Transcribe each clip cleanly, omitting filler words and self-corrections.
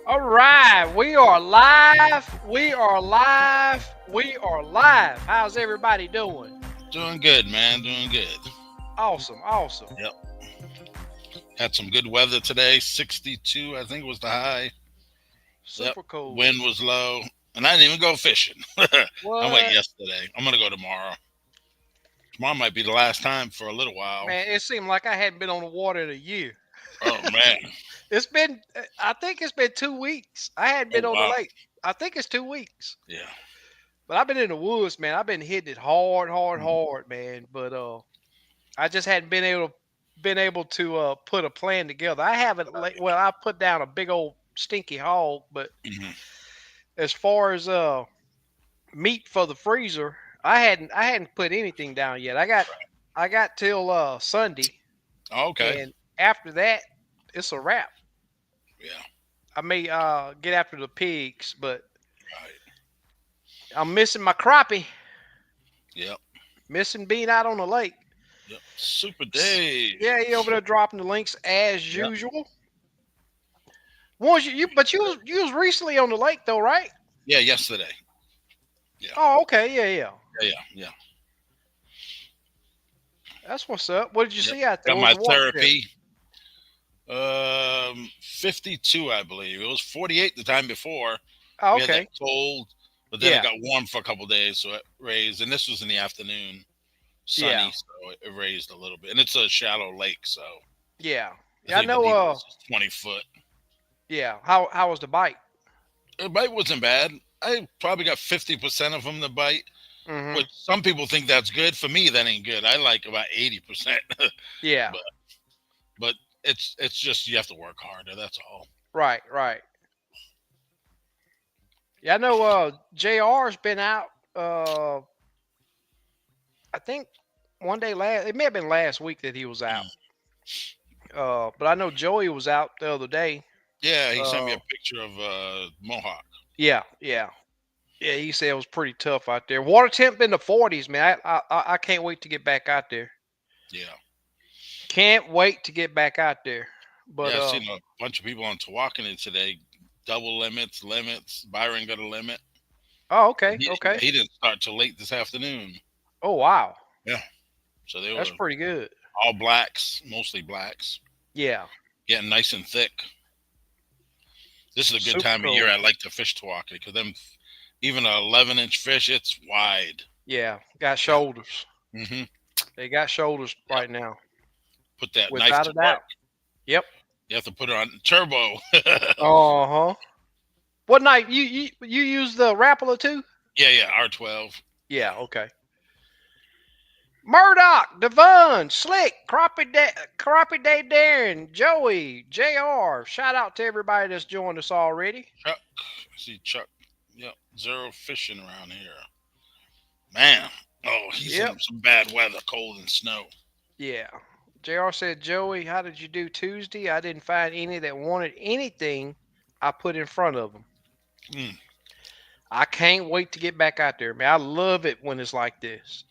All right, we are live. We are live. We are live. How's everybody doing? Doing good, man. Doing good. Awesome, awesome. Yep. Had some good weather today. 62, I think was the high. Yep. Super cool. Wind was low. And I didn't even go fishing. I went What? yesterday. I'm going to go tomorrow. Tomorrow might be the last time for a little while. Man, it seemed like I hadn't been on the water in a year. Oh, man. I think it's been 2 weeks. I hadn't Oh, been on the wow. lake. I think it's 2 weeks. Yeah. But I've been in the woods, man. I've been hitting it hard, hard, Mhm. hard, man. But I just hadn't been able to put a plan together. I haven't well, I put down a big old stinky hog, but Mhm. as far as meat for the freezer, I hadn't put anything down yet. I got till Sunday, Oh, okay. and after that, it's a wrap. Yeah. I may get after the pigs, but Right. I'm missing my crappie, Yep. missing being out on the lake. Yep. Super Dave. Yeah, he over there dropping the links as Yep. usual. Was but you was recently on the lake though, right? Yeah, yesterday. Yeah. Oh, okay, yeah, yeah. Yeah, yeah, yeah. That's what's up. What did you Yep. see out there? Got What was my the water temp? therapy. 52, I believe. It was 48 the time before. Oh, We had that okay. cold, but then it Yeah, got warm for a couple days, so it raised. And this was in the afternoon, yeah, sunny, so it raised a little bit. And it's a shallow lake, so yeah. I Yeah, I think the know. deepest is 20 foot. Yeah. How was the bite? The bite wasn't bad. I probably got 50% of them to bite, Mm-hmm. which some people think that's good. For me, that ain't good. I like about 80%. but Yeah. but it's just you have to work harder. That's all. Right. Right. Yeah, I know. Jr's been out. I think one day last. It may have been last week that he was out. Mm. But I know Joey was out the other day. Yeah, he sent me Uh, a picture of Mohawk. yeah, yeah. Yeah, he said it was pretty tough out there. Water temp in the 40s, man. I can't wait to get back out there. Yeah. Can't wait to get back out there. But Yeah, I've seen a bunch of people on Tawakoni today. Double limits. Byron got a limit. oh, And okay, he okay. he didn't start till late this afternoon. Oh, wow, Yeah. So they that's were pretty good. all blacks, mostly blacks, Yeah, getting nice and thick. This is a good super time of year. cool. I like to fish Tawakoni because them even a 11-inch fish, it's wide. Yeah, got Yeah. shoulders. Hmm. They got shoulders Yep. right now, Put that knife without to a work. doubt. Yep. You have to put it on turbo. Uh huh. What night you use the Rapala too? Yeah, R12. Yeah. Okay. Murdoch, Devon, Slick, Crappie Day, Darren, Joey, Jr. Shout out to everybody that's joined us already. Chuck, I see Chuck. Yep, zero fishing around here. Man, oh, he's Yep. in some bad weather, cold and snow. Yeah. JR said, Joey, how did you do Tuesday? I didn't find any that wanted anything I put in front of them. Mm. I can't wait to get back out there, man. I love it when it's like this.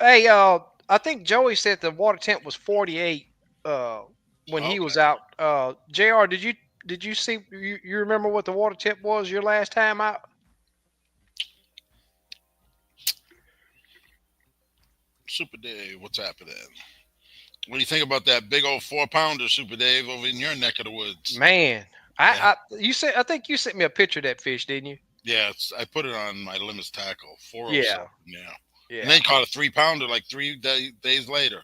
Hey, I think Joey said the water temp was 48 when he Okay. was out. JR, did you see you remember what the water temp was your last time out? Super Dave, what's happening? What do you think about that big old 4 pounder, Super Dave, over in your neck of the woods? Man, Yeah, I think you sent me a picture of that fish, didn't you? yeah. I put it on my limits tackle, 407. Yeah, Yeah, and yeah. then caught a 3 pounder like 3 days later.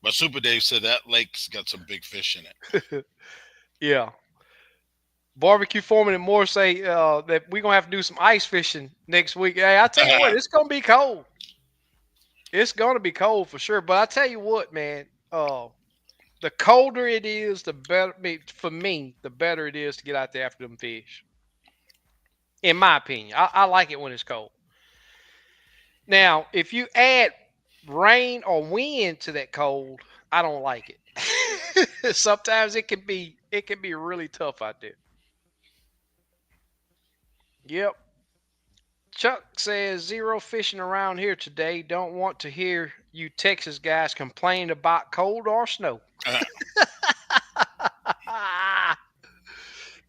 But Super Dave said that lake's got some big fish in it. Yeah. Barbecue foreman and more say that we're gonna have to do some ice fishing next week. Hey, I tell you what, it's gonna be cold. It's gonna be cold for sure. But I tell you what, man, the colder it is, the better. For me, the better it is to get out there after them fish. In my opinion, I like it when it's cold. Now, if you add rain or wind to that cold, I don't like it. Sometimes it can be really tough out there. Yep. Chuck says zero fishing around here today. Don't want to hear you Texas guys complain about cold or snow.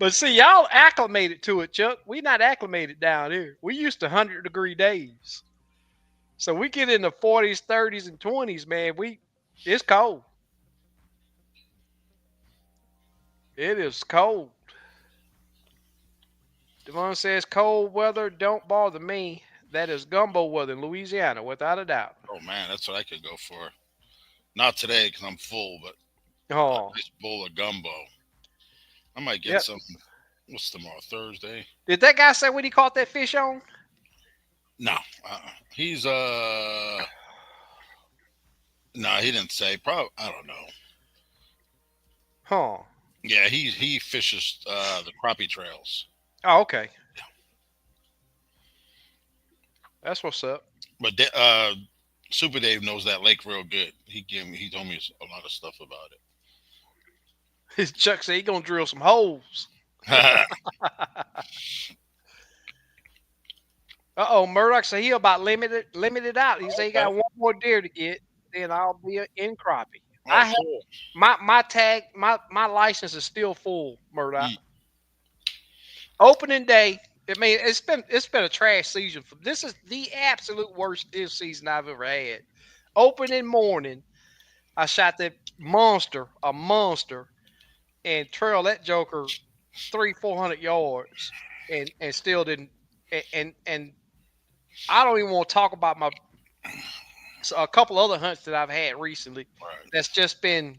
But see, y'all acclimated to it, Chuck. We not acclimated down here. We used to 100-degree days. So we get in the 40s, 30s, and 20s, man. It's cold. It is cold. Devon says cold weather don't bother me. That is gumbo weather in Louisiana, without a doubt. Oh man, that's what I could go for. Not today because I'm full, but a Oh, nice bowl of gumbo. I might get yep. some. What's tomorrow? Thursday? Did that guy say what he caught that fish on? No, he's no, he didn't say. Probably, I don't know. Huh. Yeah, he fishes the crappie trails, Oh, okay. That's what's up. but Super Dave knows that lake real good. He told me a lot of stuff about Chuck said he gonna drill some holes. it. Uh-oh, Murdoch said he about limited out. He said he Okay. got one more deer to get, then I'll be in crappie. Oh, I have cool. my tag, my license is still full, Murdoch. Mm, Opening day. I mean, it's been a trash season. This is the absolute worst deer season I've ever had. Opening morning, I shot that a monster, and trailed that joker 300-400 yards, and still didn't. And I don't even want to talk about a couple other hunts that I've had recently. right. That's just been.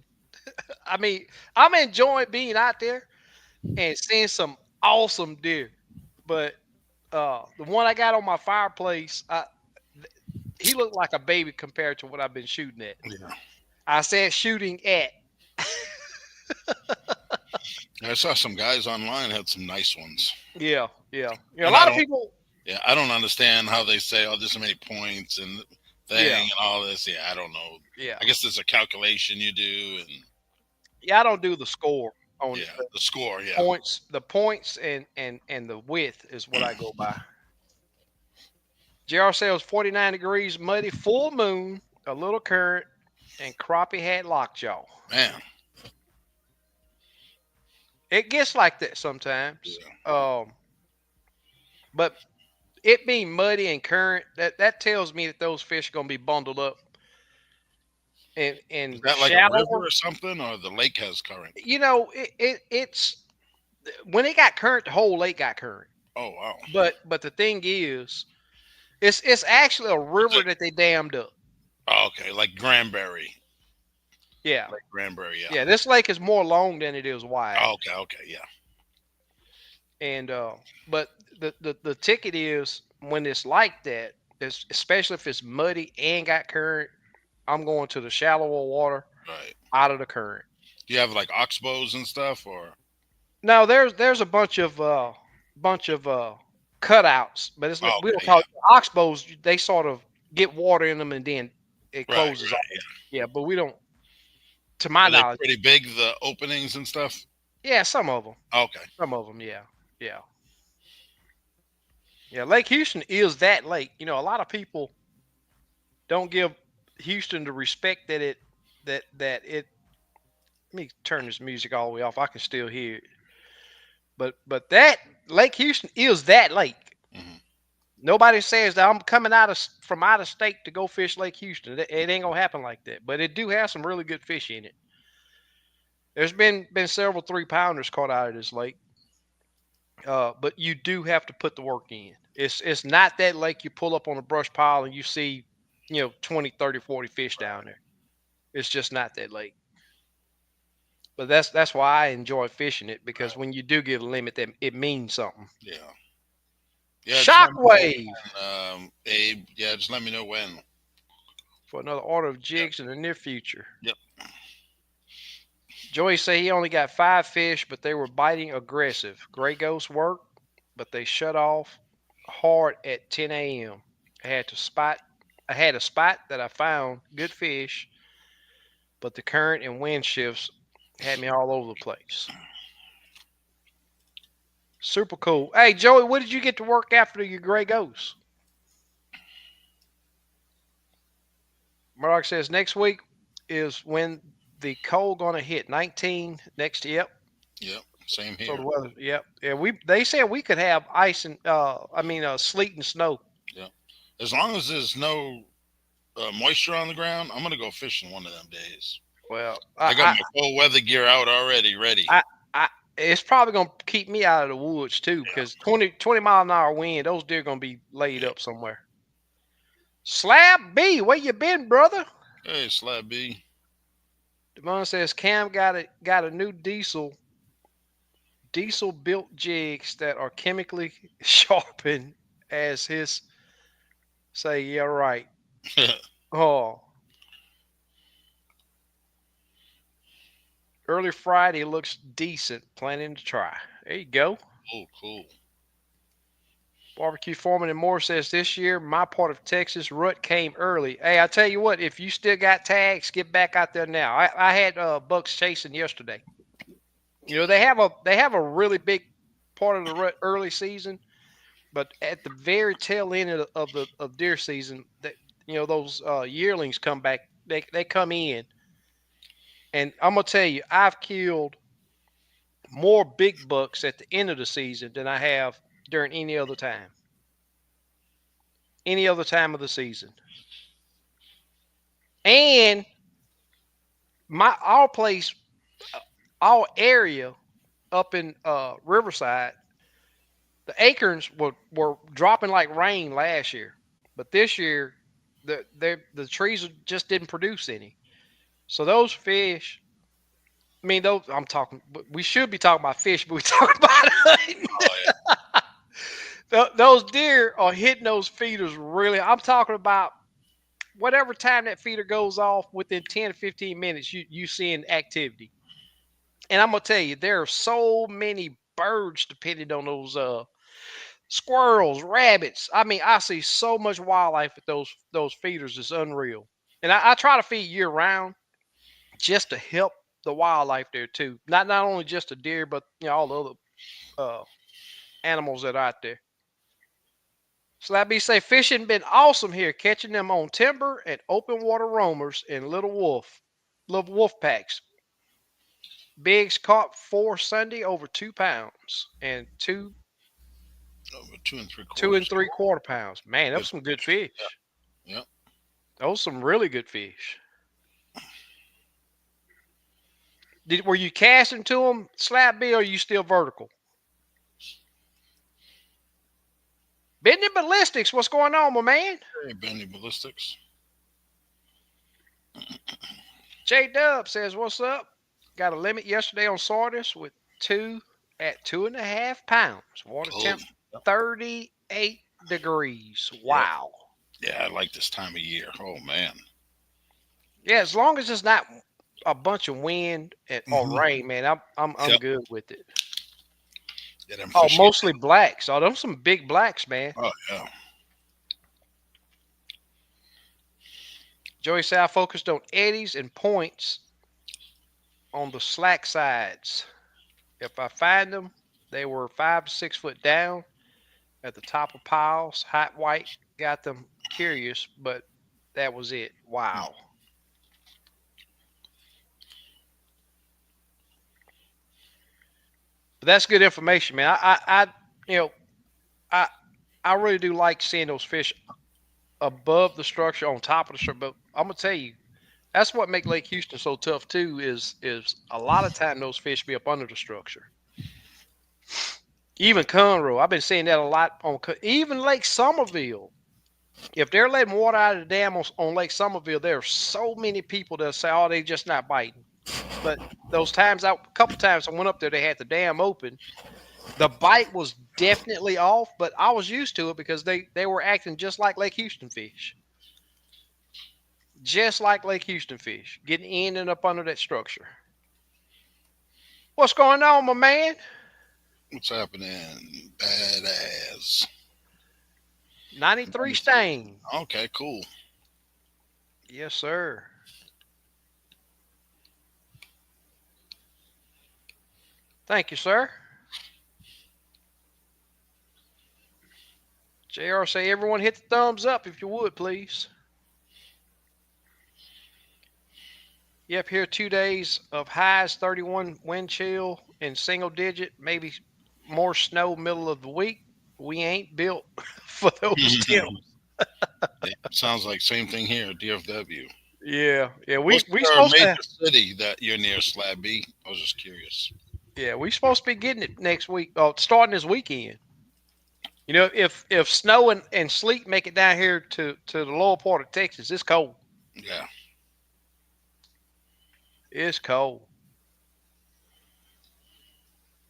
I mean, I'm enjoying being out there and seeing some awesome deer, but the one I got on my fireplace, he looked like a baby compared to what I've been shooting at. Yeah. I said shooting at. I saw some guys online had some nice ones, Yeah, yeah. A and I lot of don't. people. Yeah, I don't understand how they say, "Oh, this many points and thing Yeah, and all this." Yeah, I don't know. yeah, I guess there's a calculation you do, and yeah. I don't do the score on yeah, the score. Yeah, points. The points and the width is what I go by. JR says 49 degrees, muddy, full moon, a little current, and crappie had lockjaw. man. It gets like that sometimes. Yeah. But it being muddy and current, that tells me that those fish are gonna be bundled up Is and that like a shallower. river or something, or the lake has current? It's when it got current, the whole lake got current. Oh wow. But the thing is, it's actually a Is river it? that they dammed up. Oh, okay, like Granbury, Yeah, like Granbury. Yeah. yeah. This lake is more long than it is wide, Oh, okay. Okay. Yeah. and but the ticket is when it's like that, especially if it's muddy and got current. I'm going to the shallower water Right. out of the current. Do you have like oxbows and stuff, or No, there's a bunch of cutouts, but it's oh, we don't okay. call Yeah. it oxbows. They sort of get water in them and then it Right. closes off. Right. Yeah, but we don't, to my Are they knowledge. pretty big? The openings and stuff. Yeah, some of them, Okay. yeah, yeah, yeah. Lake Houston is that lake. A lot of people don't give Houston the respect that it. Let me turn this music all the way off. I can still hear it, but that Lake Houston is that lake. Hmm. Nobody says that I'm coming from out of state to go fish Lake Houston. It ain't gonna happen like that. But it do have some really good fish in it. There's been several 3 pounders caught out of this lake. But you do have to put the work in. It's not that lake you pull up on a brush pile and you see, 20, 30, 40 fish down there. It's just not that lake. But that's why I enjoy fishing it, because Right. when you do get a limit, that it means something. Yeah. Yeah. Just let me know Shockwave when, Abe. Yeah. Just let me know when. for another order of Yep. jigs in the near future. Yep. Joey say he only got 5 fish, but they were biting aggressive. Gray ghost worked, but they shut off hard at 10 a.m. I had to spot. I had a spot that I found good fish, but the current and wind shifts had me all over the place. Super cool. Hey Joey, what did you get to work after your gray ghost? Murdoch says next week is when the cold gonna hit 19 next. Yep. Yep. Same So here. the weather, yep, yeah. They said we could have ice and sleet and snow. Yeah. As long as there's no moisture on the ground, I'm gonna go fishing one of them days. Well, I got my full weather gear out already, ready. I, I, it's probably gonna keep me out of the woods too, Yeah. because 20 mile an hour wind, those deer gonna be laid Yeah. up somewhere. Slab B, where you been, brother? Hey, Slab B. Devon says Cam got a new diesel built jigs that are chemically sharpened as his say. Yeah, right. Oh, early Friday looks decent. Planning to try. There you go. Oh, cool. Barbecue Foreman and Moore says this year, my part of Texas rut came early. Hey, I tell you what, if you still got tags, get back out there now. I had bucks chasing yesterday. You know they have a really big part of the rut early season, but at the very tail end of deer season, that those yearlings come back. They come in, and I'm gonna tell you, I've killed more big bucks at the end of the season than I have during any other time of the season. And my our place, uh, our area up in Riverside, the acorns were dropping like rain last year, but this year the trees just didn't produce any. So those fish, I mean, those I'm talking. We should be talking about fish, but we talk about hunting. Oh yeah. Those deer are hitting those feeders really. I'm talking about whatever time that feeder goes off within 10 to 15 minutes, you seeing activity. And I'm gonna tell you, there are so many birds depending on those squirrels, rabbits. I mean, I see so much wildlife at those feeders. It's unreal. And I try to feed year round just to help the wildlife there too. Not only just the deer, but all the other uh, animals that are out there. So that be say fishing been awesome here, catching them on timber and open water roamers and little wolf packs. Bigs caught 4 Sunday over 2 pounds and Over two and three two and quarters. 3/4 pounds. Man, Good those some good fish. fish. Yeah. Yep. Those some really good fish. Were you casting to them, slab B, or are you still vertical? Bending ballistics, what's going on, my man? Hey, Bendy Ballistics. J Dub says, "What's up? Got a limit yesterday on Sardis with two at 2.5 pounds. Water Oh. temp Yep. 38 degrees. Yep. Wow. Yeah, I like this time of year. Oh man. Yeah, as long as it's not a bunch of wind or Mm-hmm. rain, man, I'm Yep. good with it. Yeah, them Oh, fish get. mostly blacks. Oh, them some big blacks, man. Oh yeah. Joey said I focused on eddies and points on the slack sides. If I find them, they were 5 to 6 foot down at the top of piles. Hot white got them curious, but that was it. Mm. Wow. But that's good information, man. you know, I, I really do like seeing those fish above the structure, on top of the structure. But I'm gonna tell you, that's what make Lake Houston so tough too. Is a lot of time those fish be up under the structure. Even Conroe, I've been seeing that a lot even Lake Somerville. If they're letting water out of the dam on Lake Somerville, there are so many people that say, "Oh, they just not biting." But those times, a couple times I went up there, they had the dam open. The bite was definitely off, but I was used to it because they were acting just like Lake Houston fish, just like Lake Houston fish, getting in and up under that structure. What's going on, my man? What's happening? Badass. 93 stain. Okay, cool. Yes, sir. Thank you, sir. JR say everyone hit the thumbs up if you would, please. Yep, here 2 days of highs, 31 wind chill and single digit, maybe more snow middle of the week. We ain't built for those temps. Yeah, sounds like same thing here, DFW. Yeah, yeah, What's we your supposed to major city that you're near, Slabby? I was just curious. yeah, we supposed to be getting it next week. Oh, starting this weekend. You know, if snow and sleet make it down here to the lower part of Texas, it's cold. Yeah. It's cold.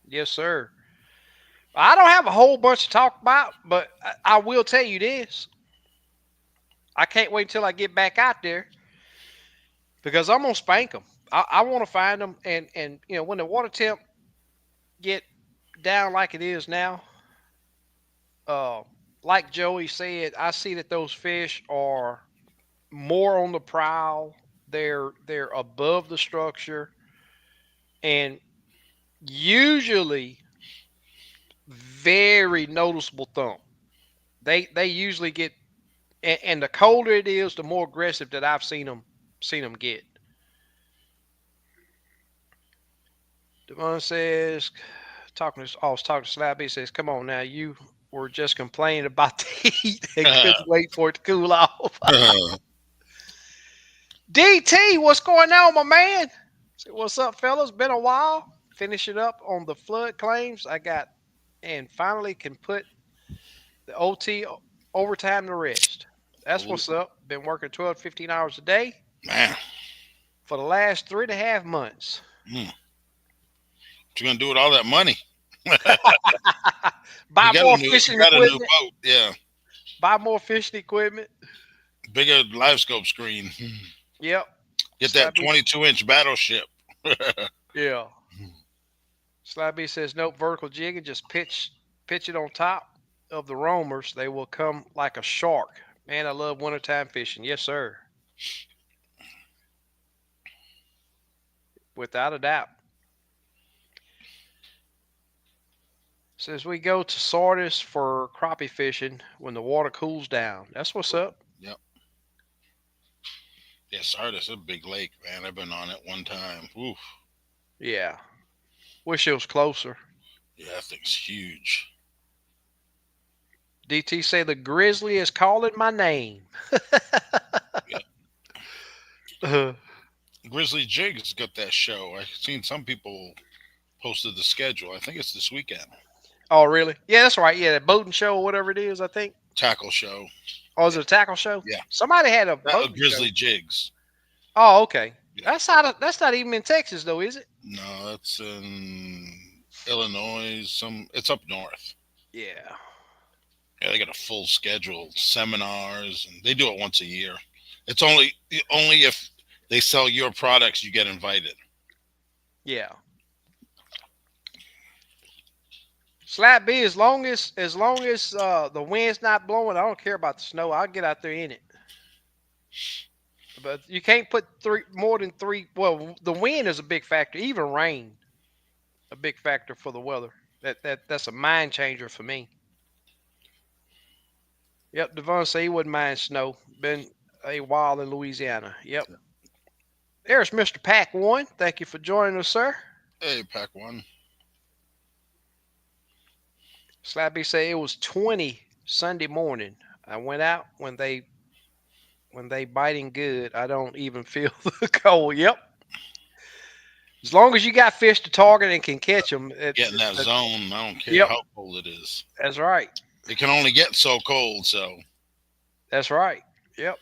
Yes, sir. I don't have a whole bunch to talk about, but I will tell you this. I can't wait until I get back out there because I'm gonna spank them. I want to find them, and you know when the water temp get down like it is now, uh, like Joey said, I see that those fish are more on the prowl. They're above the structure, and usually very noticeable thump. They usually get, and the colder it is, the more aggressive that I've seen them get. Devon says, I was talking to Slab. He says, "Come on now, you were just complaining about the heat and couldn't wait for it to cool off." DT, what's going on, my man? Say, what's up, fellas? Been a while. Finishing up on the flood claims I got, and finally can put the OT overtime to rest. That's Cool. what's up. Been working 12, 15 hours a day Man. for the last 3.5 months. Mm. What you gonna do with all that money? Buy more You fishing got a new equipment. boat. Yeah. Buy more fishing equipment. Bigger live scope screen. Yep. Get that Slabby. 22-inch battleship. Yeah. Slabby says nope. Vertical jigging. Just pitch it on top of the roamers. They will come like a shark. Man, I love wintertime fishing. Yes, sir. Without a doubt. Says we go to Sardis for crappie fishing when the water cools down. That's what's up. Yep. Yeah, Sardis is a big lake, man. I've been on it one time. Oof. Yeah. Wish it was closer. Yeah, that thing's huge. DT say the grizzly is calling my name. Yeah. Uh, Grizzly Jigs got that show. I've seen some people posted the schedule. I think it's this weekend. oh, really? Yeah, that's right. Yeah, that boating show or whatever it is, I think. Tackle show. Oh, is Yeah. it a tackle show? Yeah. Somebody had a That, boating show. Grizzly Jigs. Oh, okay. Yeah. That's not even in Texas though, is it? No, that's in Illinois. It's up north. Yeah. Yeah, they got a full schedule, seminars, and they do it once a year. It's only if they sell your products you get invited. Yeah. Slap B, as long as the wind's not blowing, I don't care about the snow. I'll get out there in it. But you can't put three more than three. Well, the wind is a big factor. Even rain, a big factor for the weather. That's a mind changer for me. Yep, Devon say he wouldn't mind snow. Been a while in Louisiana. Yep. There's Mr. Pack One. Thank you for joining us, sir. Hey, pack one. Slappy say it was 20 Sunday morning. I went out when they biting good. I don't even feel the cold. Yep. As long as you got fish to target and can catch them, Get in that zone. I don't care yep, how cold it is. that's right. It can only get so cold. So That's right. Yep.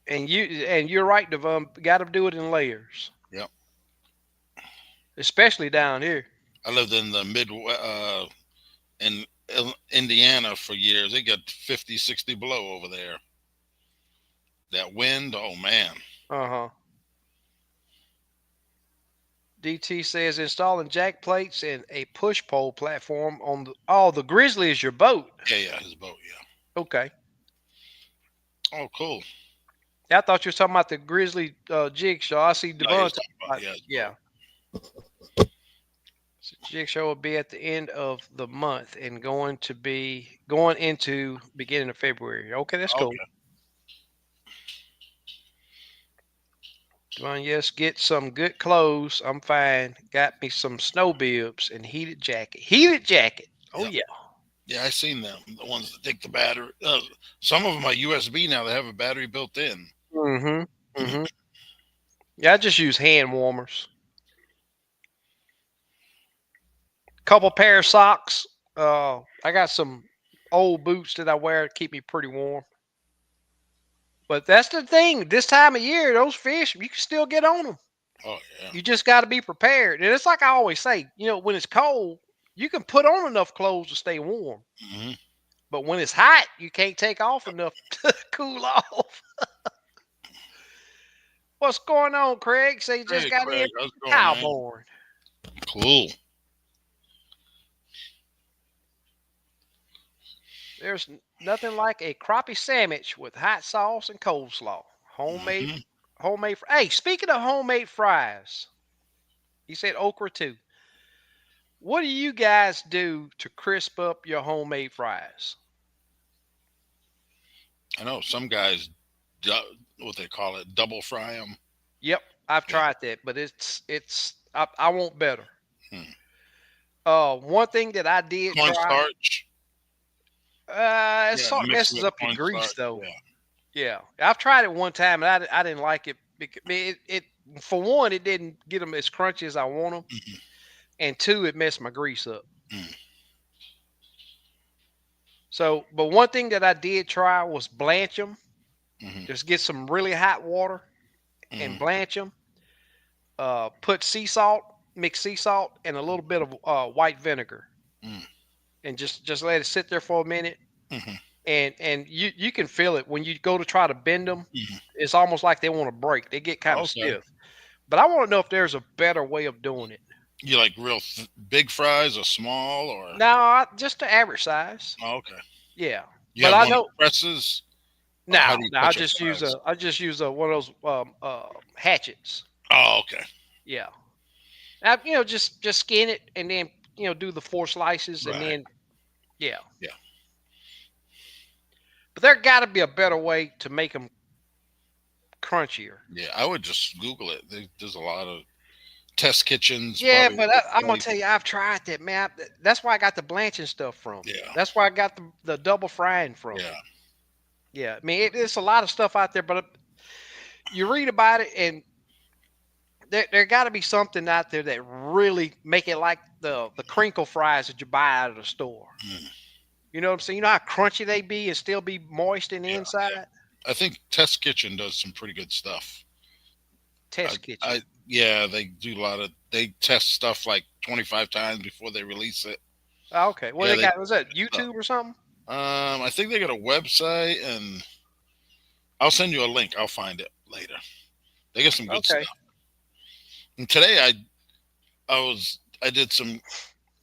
And you're right, Devon. Got to do it in layers, yep. especially down here. I lived in the in Indiana for years. They get 50, 60 below over there. That wind, oh man. Uh huh. DT says installing jack plates and a push pole platform on the. Oh, the Grizzly is your boat. Yeah, yeah, his boat, yeah. Okay. Oh, cool. Yeah, I thought you were talking about the Grizzly jigsaw. I see No, he Devon was talking talking about about. yeah, his Yeah. boat. So jigsaw will be at the end of the month and going into beginning of February. Okay, that's cool. Okay. Well, yes, get some good clothes. I'm fine. Got me some snow bibs and heated jacket. Heated jacket. Oh Yep. yeah. Yeah, I seen them. The ones that take the battery. Some of them are USB now. They have a battery built in. Mm-hmm. Mm-hmm. Yeah, I just use hand warmers. Couple pair of socks. I got some old boots that I wear to keep me pretty warm. But that's the thing. This time of year, those fish, you can still get on them. Oh yeah. You just got to be prepared. And it's like I always say, when it's cold, you can put on enough clothes to stay warm. Hmm. But when it's hot, you can't take off enough to cool off. What's going on, Craig? Say you just Hey got in Craig, how's it going, cow man? born. Cool. There's nothing like a crappie sandwich with hot sauce and coleslaw. Homemade, Hmm. homemade. Hey, speaking of homemade fries, you said okra too. What do you guys do to crisp up your homemade fries? I know some guys, what they call it, double fry them. Yep, I've Yeah. tried that, but I want better. Hmm. One thing that I did try, Cornstarch. it Yeah, sort of mix it messes with up your grease cornstarch. though. Yeah. Yeah, I've tried it one time and I didn't like it because it for one it didn't get them as crunchy as I want them, Hmm. and two it messed my grease up. Hmm. So, but one thing that I did try was blanch them. Hmm. Just get some really hot water and Hmm. blanch them. Put sea salt, mix sea salt, and a little bit of white vinegar, and just let it sit there for a minute. Hmm. And you can feel it when you go to try to bend them. Hmm. It's almost like they want to break. They get kind of Okay. stiff. But I want to know if there's a better way of doing it. You like real big fries or small or? No, just the average size. Oh, okay. Yeah, You but have I one that know presses, or how now. do you Now cut your fries? I just use one of those hatchets. Oh, okay. Yeah, just skin it and then do the four slices and Right. then yeah. Yeah. But there got to be a better way to make them crunchier. Yeah. I would just Google it. There's a lot of test kitchens, Yeah, probably but good I'm gonna sites. tell you, I've tried that, man. That's why I got the blanching stuff from. Yeah. That's where I got the double frying from. Yeah. Yeah, I mean, it's a lot of stuff out there, but you read about it, and there got to be something out there that really make it like the crinkle fries that you buy out of the store. Mm, You know what I'm saying? You know how crunchy they be and still be moist in the yeah. inside. I think Test Kitchen does some pretty good stuff. I, Test kitchen. I, yeah, they do a lot of. They test stuff like 25 times before they release it. Oh, okay, well Yeah, they they. got was that Uh, YouTube or something? I think they got a website, and I'll send you a link. I'll find it later. They got some good Okay. stuff. And today I did some.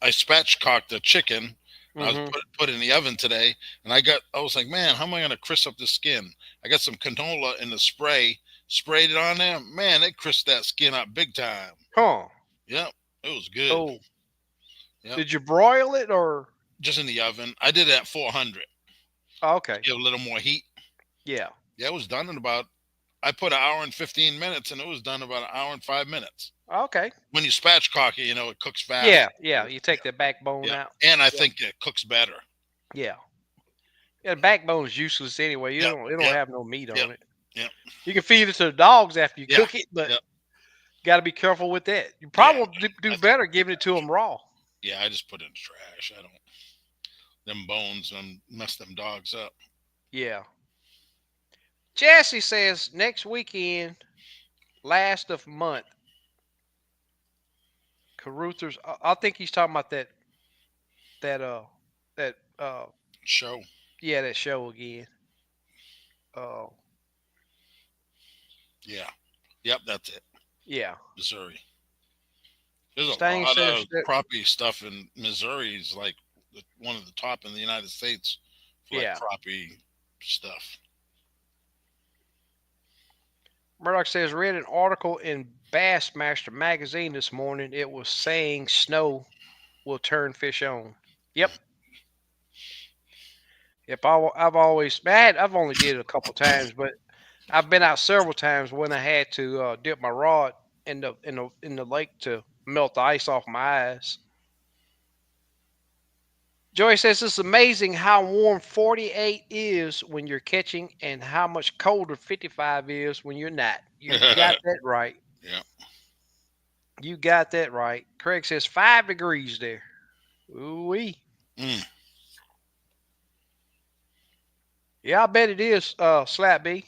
I spatchcocked a chicken, and I was Mm-hmm. put in the oven today. And I was like, man, how am I gonna crisp up the skin? I got some canola in the spray, sprayed it on there. Man, it crisped that skin up big time. Huh. Yep, it was good. Cool. Yep, Did you broil it or? just in the oven. I did it at 400 Oh, to okay. give a little more heat. Yeah. Yeah, it was done in about. I put an hour and 15 minutes, and it was done about an hour and 5 minutes. Okay. When you spatchcock it, it cooks Yeah. faster. Yeah. You take the backbone Yeah, out. and I Yep. think it cooks better. Yeah. Yeah. The backbone is useless anyway. Yep, It don't yep, have no meat yep, on it. yep, You can feed it to the dogs after you yeah, cook it, but yep, got to be careful with that. You yeah. probably won't do I think better giving it to them raw. yeah, I just put it in the trash. I don't them bones and mess them dogs up. Yeah. Jesse says next weekend, last of month, Caruthers. I think he's talking about that that Show. yeah, that show again. Uh Yeah. Yep, that's it. yeah. Missouri. There's a Stang lot says of crappie stuff in Missouri. Is like one of the top in the United States for like yeah. crappie stuff. Murdoch says read an article in Bassmaster magazine this morning. It was saying snow will turn fish on. Yep. Yep. I've always I've only did it a couple times, but I've been out several times when I had to dip my rod in the lake to melt the ice off my eyes. Joey says it's amazing how warm 48 is when you're catching and how much colder 55 is when you're not. You got that right. Yeah. You got that right. Craig says 5 degrees there. Ooh wee. Mm, Yeah, I bet it is. Slap B.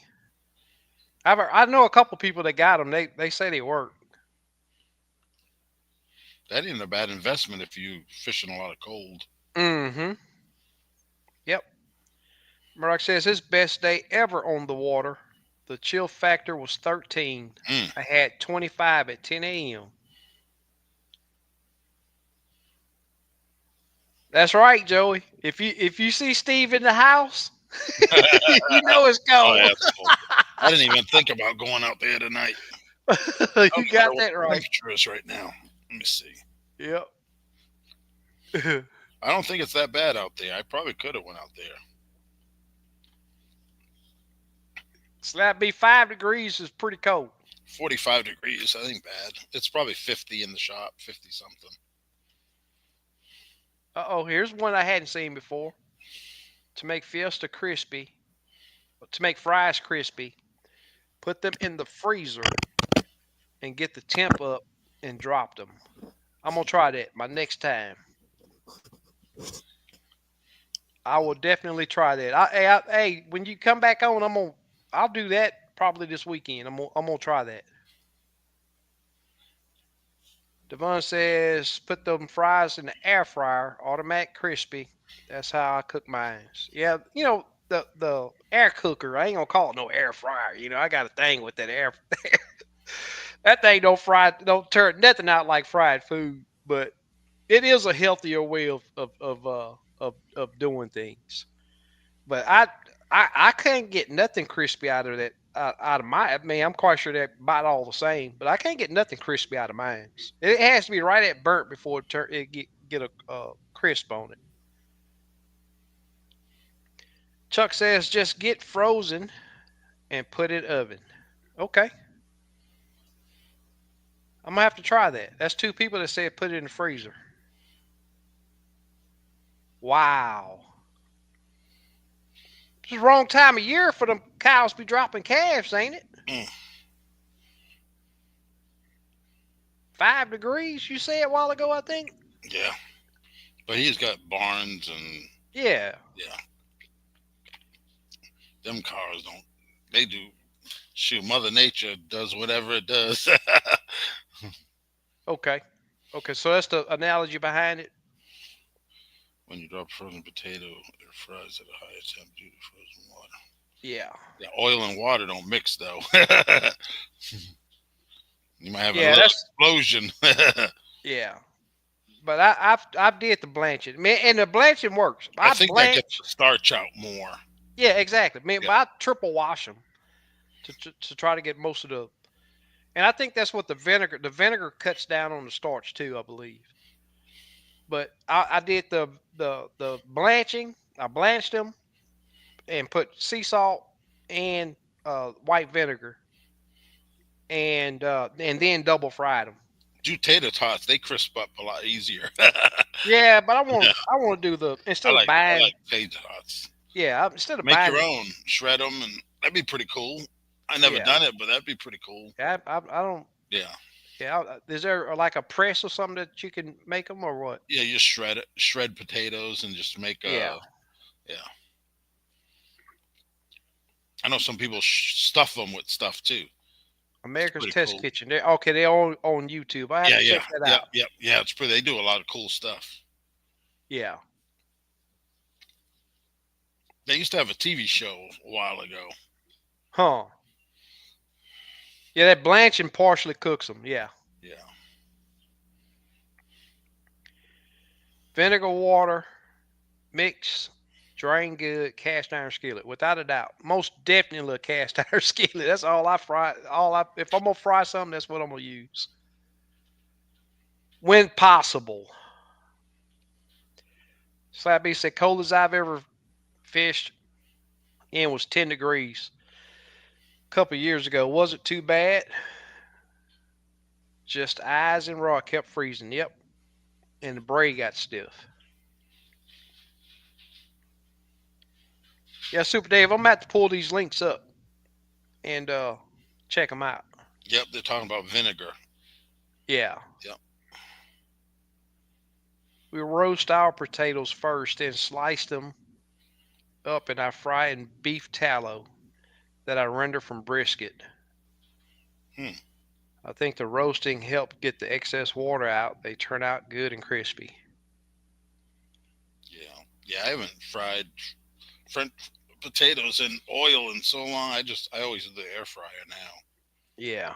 I know a couple people that got them. They say they work. that ain't a bad investment if you fishing a lot of cold. Mm-hmm. Yep. Murdoch says his best day ever on the water. The chill factor was 13. Mm. I had 25 at 10 a.m. That's right, Joey. If you see Steve in the house, you know it's Oh, cold. yeah, it's cold. I didn't even think about going out there tonight. I You don't even got know what that the right. temperature is right now. Let me see. Yep. I don't think it's that bad out there. I probably could have went out there. Slap B 5 degrees is pretty cold. 45 degrees. I think bad. It's probably 50 in the shop, 50 something. Here's one I hadn't seen before. To make Fiesta crispy, to make fries crispy, put them in the freezer and get the temp up and drop them. I'm gonna try that my next time. I will definitely try that. Hey, when you come back on, I'll do that probably this weekend. I'm gonna try that. Devon says put them fries in the air fryer, automatic crispy. That's how I cook mine. Yeah, the air cooker. I ain't gonna call it no air fryer. I got a thing with that air. That thing don't turn nothing out like fried food, but it is a healthier way of doing things. But I can't get nothing crispy out of that out of my. I mean, I'm quite sure they're about all the same, but I can't get nothing crispy out of mine. It has to be right at burnt before it get a crisp on it. Chuck says just get frozen and put it oven. Okay, I'm gonna have to try that. That's two people that said put it in the freezer. Wow, it's the wrong time of year for them cows to be dropping calves, ain't it? Mm, 5 degrees, you said a while ago, I think. yeah. But he's got barns and, Yeah. yeah, them cars don't. They do. Shoot, Mother Nature does whatever it does. Okay. Okay. So that's the analogy behind it. When you drop frozen potato, it fries at a higher temp due to frozen water. Yeah. Yeah, oil and water don't mix though. You might have a Yeah. little That's explosion. yeah. But I've did the blanching. Man, and the blanching works. I I think that gets blanch. the starch out more. Yeah, exactly. Man, Yeah. but I triple wash them to try to get most of the. And I think that's what the vinegar cuts down on the starch too. I believe. But I did the blanching. I blanched them and put sea salt and white vinegar and then double fried them. Do tater tots, they crisp up a lot easier. Yeah, but I Yeah, want I want to do the I instead of like I buying. like tater tots. Yeah, instead of Make buying your the. own, shred them, and that'd be pretty cool. I never Yeah, done it, but that'd be pretty cool. yeah, I don't. Yeah, Yeah, is there like a press or something that you can make them or what? yeah. You just shred it, shred potatoes, and just make Yeah, yeah. I know some people stuff them with stuff too. It's America's pretty Test cool. Kitchen. They okay. They're on YouTube. I have Yeah, to yeah, check that yep, out. yep, yeah. It's pretty. They do a lot of cool stuff. Yeah. They used to have a TV show a while ago. Huh. Yeah, that blanching partially cooks them. Yeah. Yeah. Vinegar, water, mix, drain good, cast iron skillet, without a doubt. Most definitely a cast iron skillet. That's all I fry. If I'm gonna fry something, that's what I'm gonna use when possible. Slap B said coldest I've ever fished in was 10 degrees. a couple years ago. Wasn't too bad. Just eyes and raw kept freezing. Yep. And the braid got stiff. Yeah, Super Dave, I'm about to pull these links up and check them out. Yep, they're talking about vinegar. Yeah. Yep. We roast our potatoes first and slice them up and I fry in beef tallow that I render from brisket. Hmm. I think the roasting helped get the excess water out. They turn out good and crispy. Yeah. Yeah, I haven't fried French potatoes in oil in so long. I always do the air fryer now. Yeah.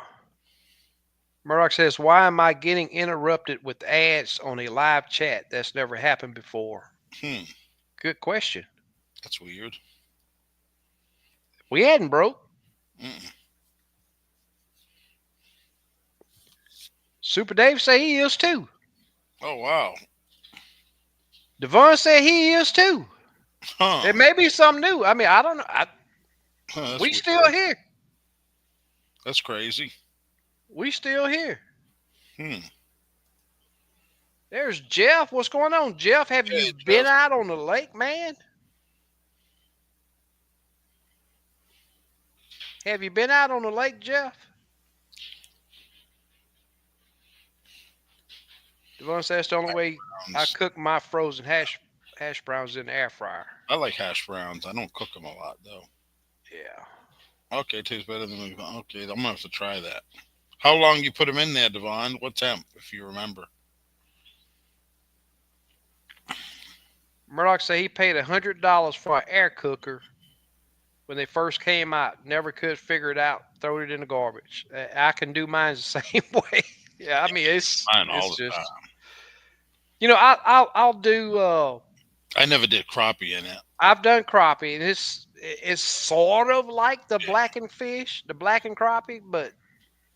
Murdoch says, why am I getting interrupted with ads on a live chat? That's never happened before. Hmm. Good question. That's weird. We hadn't broke. Mm. Super Dave say he is too. Oh wow. Devon said he is too. Huh. It may be something new. I mean, I don't know. Huh, that's We still weird. here. That's crazy. We still here. Hmm. There's Jeff. What's going on, Jeff? Have you Hey been Jeff. out on the lake, man? Have you been out on the lake, Jeff? Devon says the only way I Browns. cook my frozen hash browns in the air fryer. I like hash browns. I don't cook them a lot though. Yeah. Okay, tastes better than okay. I'm gonna have to try that. How long you put them in there, Devon? What temp, if you remember? Murdoch said he paid $100 for an air cooker when they first came out. Never could figure it out. Throw it in the garbage. I can do mine the same way. Yeah, I mean Mine all it's the just time. I'll do. I never did crappie in it. I've done crappie, and it's sort of like the blackened fish, the blackened crappie, but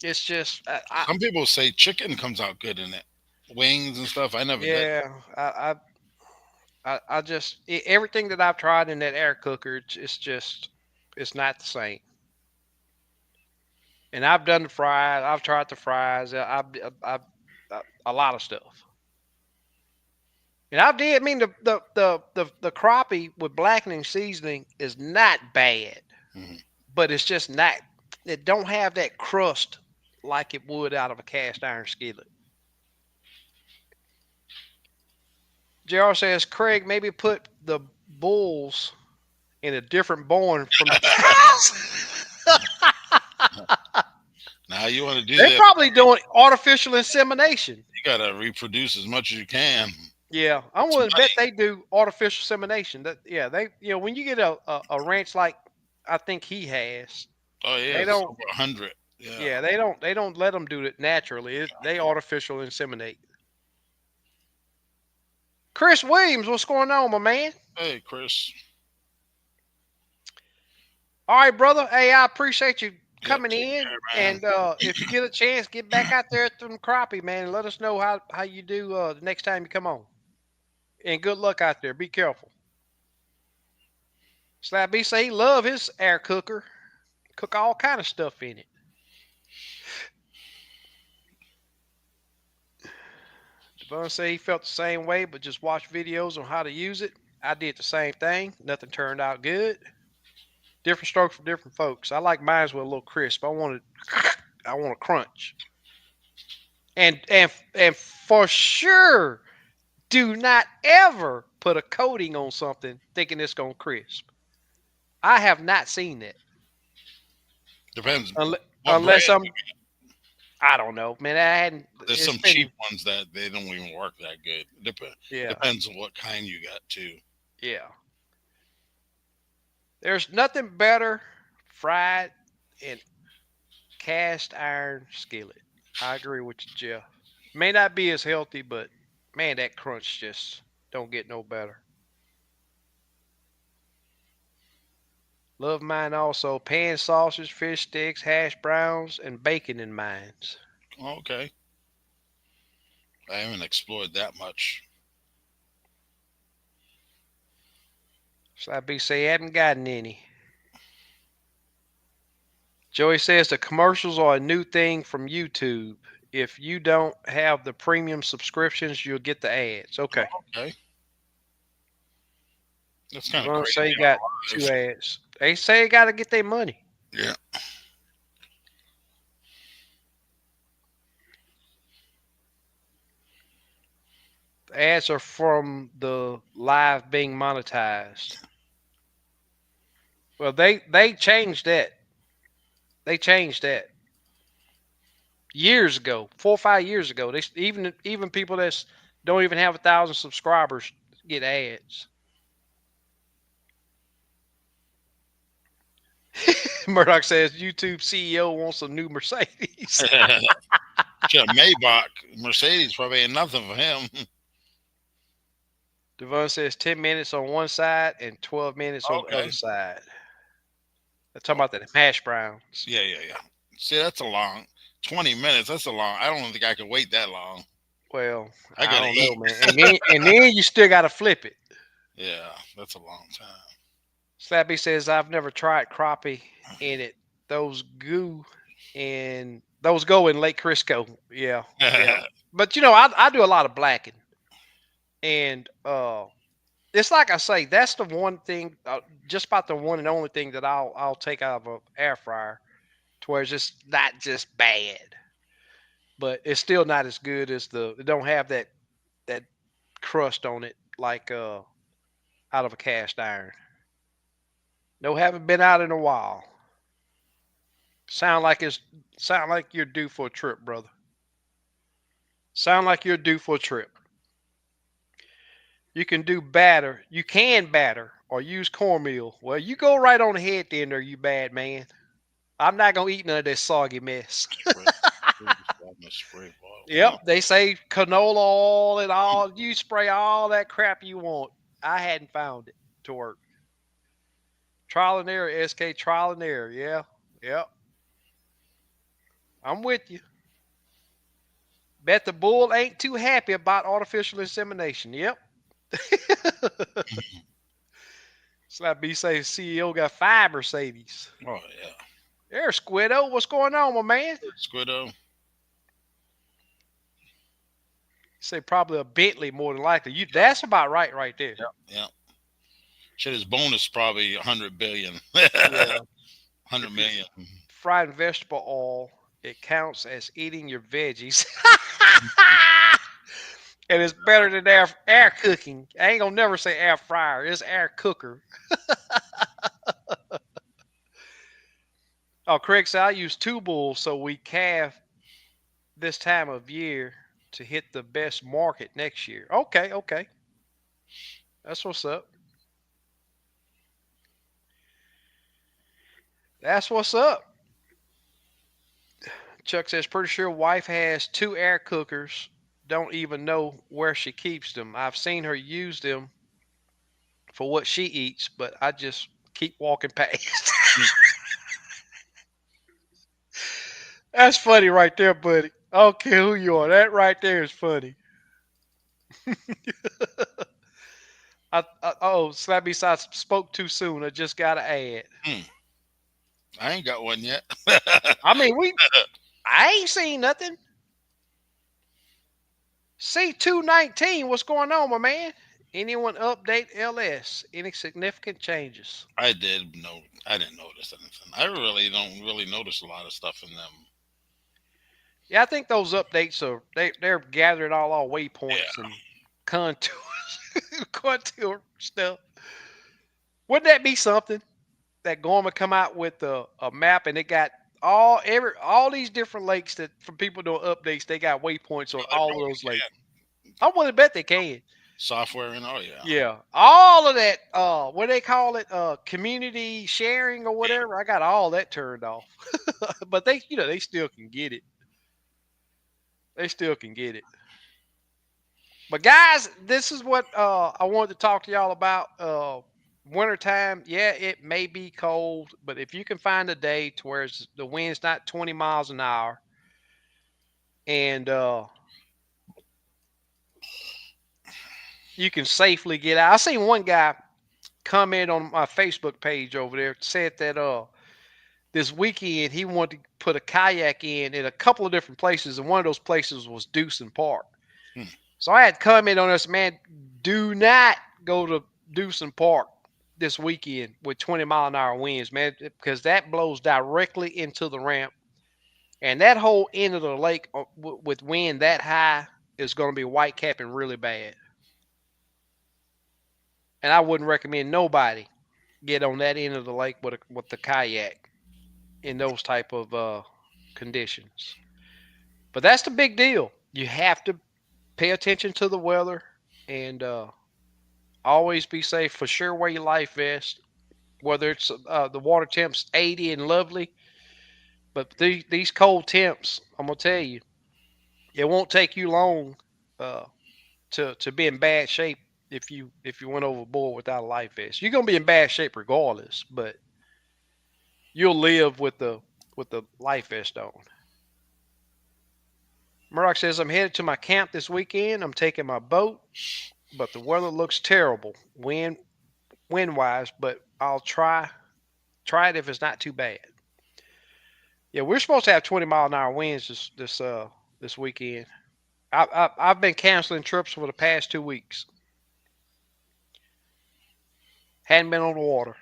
it's just Some people say chicken comes out good in it, wings and stuff. I never did. yeah I just everything that I've tried in that air cooker, it's just it's not the same. And I've done the fries. I've tried the fries. A lot of stuff. And I did. I mean, the crappie with blackening seasoning is not bad, Hmm. but it's just not. It don't have that crust like it would out of a cast iron skillet. Jr. says, Craig, maybe put the bulls in a different barn from the cows. Now you want to do They're that? probably doing artificial insemination. You gotta reproduce as much as you can. Yeah, I'm It's willing to bet money. they do artificial insemination. That yeah, they when you get a ranch like I think he has, Oh yeah, they it's don't. over 100. Yeah. Yeah, they don't let them do it naturally. They artificial inseminate. Chris Williams, what's going on, my man? Hey, Chris. All right, brother. Hey, I appreciate you Yep. coming Take in. care, man. And if you get a chance, get back out there at them crappie, man. And let us know how you do the next time you come on. And good luck out there. Be careful. Slap B say he love his air cooker. Cook all kind of stuff in it. Devon say he felt the same way, but just watched videos on how to use it. I did the same thing. Nothing turned out good. Different strokes for different folks. I like mine with a little crisp. I want to crunch. And for sure, do not ever put a coating on something thinking it's gonna crisp. I have not seen that. Depends Unless, what brand. unless I don't know, man. I hadn't. There's It's some cheap been ones that they don't even work that good. yeah, Depends on what kind you got too. yeah. There's nothing better fried in cast iron skillet. I agree with you, Jeff. May not be as healthy, but man, that crunch just don't get no better. Love mine also. Pan sausage, fish sticks, hash browns, and bacon in mines. Okay. I haven't explored that much. So I be say, haven't gotten any. Joey says the commercials are a new thing from YouTube. If you don't have the premium subscriptions, you'll get the ads. Okay. Okay, that's kind of Devon crazy say you got on two live. ads. They say you got to get their money. Yeah. The ads are from the live being monetized. Well, they changed that. They changed that years ago, 4 or 5 years ago. They even people that don't even have 1,000 subscribers get ads. Murdoch says YouTube CEO wants a new Mercedes. Sure, Maybach, Mercedes probably ain't nothing for him. Devon says 10 minutes on one side and 12 minutes on the other Okay. side. They're talking Oh, about the hash browns. yeah, yeah, yeah. See, that's a long 20 minutes. That's a long. I don't think I could wait that long. Well, I I gotta don't know, eat. man. And then you still got to flip it. Yeah, that's a long time. Slappy says I've never tried crappie in it. Those goo and those go in Lake Crisco. Yeah, yeah. But I do a lot of blacking, and it's like I say, that's the one thing, just about the one and only thing that I'll take out of an air fryer, to where it's just not just bad, but it's still not as good as it don't have that crust on it like out of a cast iron. No, haven't been out in a while. Sound like it's sound like you're due for a trip, brother. Sound like you're due for a trip. You can do batter. You can batter or use cornmeal. Well, you go right on ahead then, there, you bad man. I'm not gonna eat none of this soggy mess. Spray, spray bottle. Yep, they say canola oil and all. You spray all that crap you want. I hadn't found it to work. Trial and error, SK. Trial and error. Yeah, yep. I'm with you. Bet the bull ain't too happy about artificial insemination. Yep. Slap B say CEO got 5 Mercedes. Oh yeah, There's Squiddo. What's going on, my man? Squiddo. Say probably a Bentley more than likely. That's about right there. Yeah, yeah. Shit, his bonus probably 100 billion, Yeah. 100 If you million. fried vegetable oil, it counts as eating your veggies. And it's better than air cooking. I ain't gonna never say air fryer. It's air cooker. Oh, Craig said I use two bulls so we calve this time of year to hit the best market next year. Okay, okay. That's what's up. That's what's up. Chuck says pretty sure wife has two air cookers. Don't even know where she keeps them. I've seen her use them for what she eats, but I just keep walking past. That's funny right there, buddy. I don't care who you are. That right there is funny. Slappy Side spoke too soon. I just got to add. Hmm. I ain't got one yet. I mean, I ain't seen nothing. C219, what's going on, my man? Anyone update LS? Any significant changes? I did know. I didn't notice anything. I really don't really notice a lot of stuff in them. Yeah, I think those updates they're gathering all our waypoints Yeah. and contours, contour stuff. Wouldn't that be something that Gorman come out with a map and it got all these different lakes that from people doing updates, they got waypoints on They all of probably those lakes. can. I want to bet they can. Software and oh yeah. Yeah, all of that. What do they call it? Community sharing or Yeah. whatever. I got all that turned off, but they still can get it. They still can get it. But guys, this is what I wanted to talk to y'all about. Wintertime, yeah, it may be cold, but if you can find a day to where the wind's not 20 miles an hour and you can safely get out. I seen one guy comment on my Facebook page over there said that this weekend he wanted to put a kayak in a couple of different places, and one of those places was Deucin Park. Hmm. So I had comment on this, man. Do not go to Deucin Park this weekend with 20-mile-an-hour winds, man, because that blows directly into the ramp, and that whole end of the lake with wind that high is going to be white capping really bad. And I wouldn't recommend nobody get on that end of the lake with the kayak in those type of conditions. But that's the big deal. You have to pay attention to the weather and always be safe. For sure, wear your life vest. Whether it's the water temps 80 and lovely, but these cold temps, I'm gonna tell you, it won't take you long uh, to be in bad shape if you went overboard without a life vest. You're gonna be in bad shape regardless, but you'll live with the life vest on. Murdoch says I'm headed to my camp this weekend. I'm taking my boat, but the weather looks terrible, wind wise. But I'll try it if it's not too bad. Yeah, we're supposed to have 20-mile-an-hour winds this weekend. I've been canceling trips for the past 2 weeks. Hadn't been on the water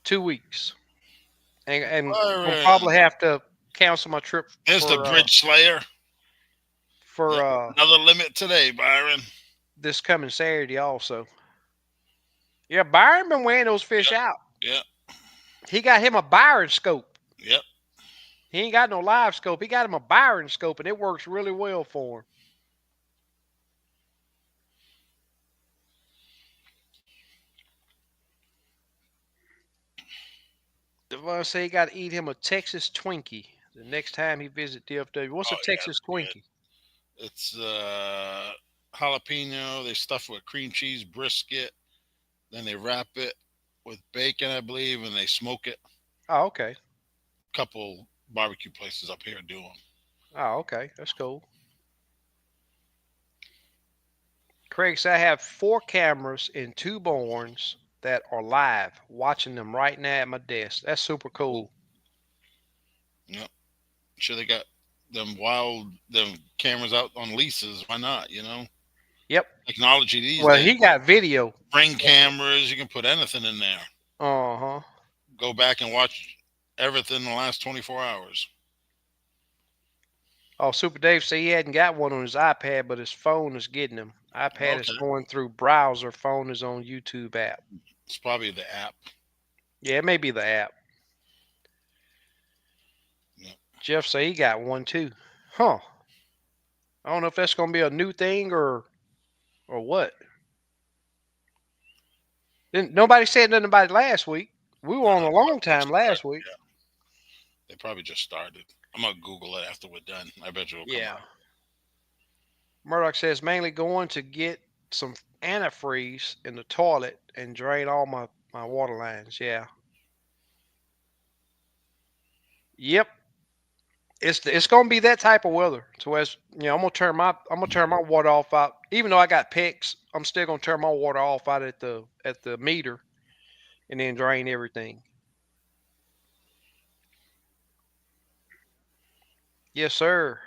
2 weeks, and gonna Byron, probably have to cancel my trip there's the Bridge Slayer. for Yep. Another limit today, Byron. this coming Saturday also. Yeah, Byron been wearing those fish Yep. out. Yep. He got him a Byron scope. Yep. He ain't got no live scope. He got him a Byron scope, and it works really well for him. Devon say he got to eat him a Texas Twinkie the next time he visit DFW. What's a Oh yeah, Texas that's good. Twinkie? It's jalapeno. They stuff it with cream cheese, brisket. Then they wrap it with bacon, I believe, and they smoke it. Oh, okay. Couple barbecue places up here do them. Oh, okay. That's cool. Craig said I have 4 cameras and 2 borns that are live, watching them right now at my desk. That's super cool. Yep. Sure, they got them cameras out on leases. Why not? Yep. Technology these Well, days. he got video. Ring cameras. You can put anything in there. Uh huh. Go back and watch everything in the last 24 hours. Oh, Super Dave said he hadn't got one on his iPad, but his phone is getting him. iPad is Okay. going through browser. Phone is on YouTube app. It's probably the app. Yeah, it may be the app. Yep. Jeff said he got one too. Huh. I don't know if that's gonna be a new thing or what. Nobody said nothing about it last week. We were on a long time last week. Yeah. They probably just started. I'm gonna Google it after we're done. I bet you it'll come Yeah. up. Murdoch says mainly going to get some antifreeze in the toilet and drain all my water lines. Yeah. Yep. It's gonna be that type of weather. So as I'm gonna turn my water off out. Even though I got picks, I'm still gonna turn my water off out at the meter and then drain everything. Yes, sir.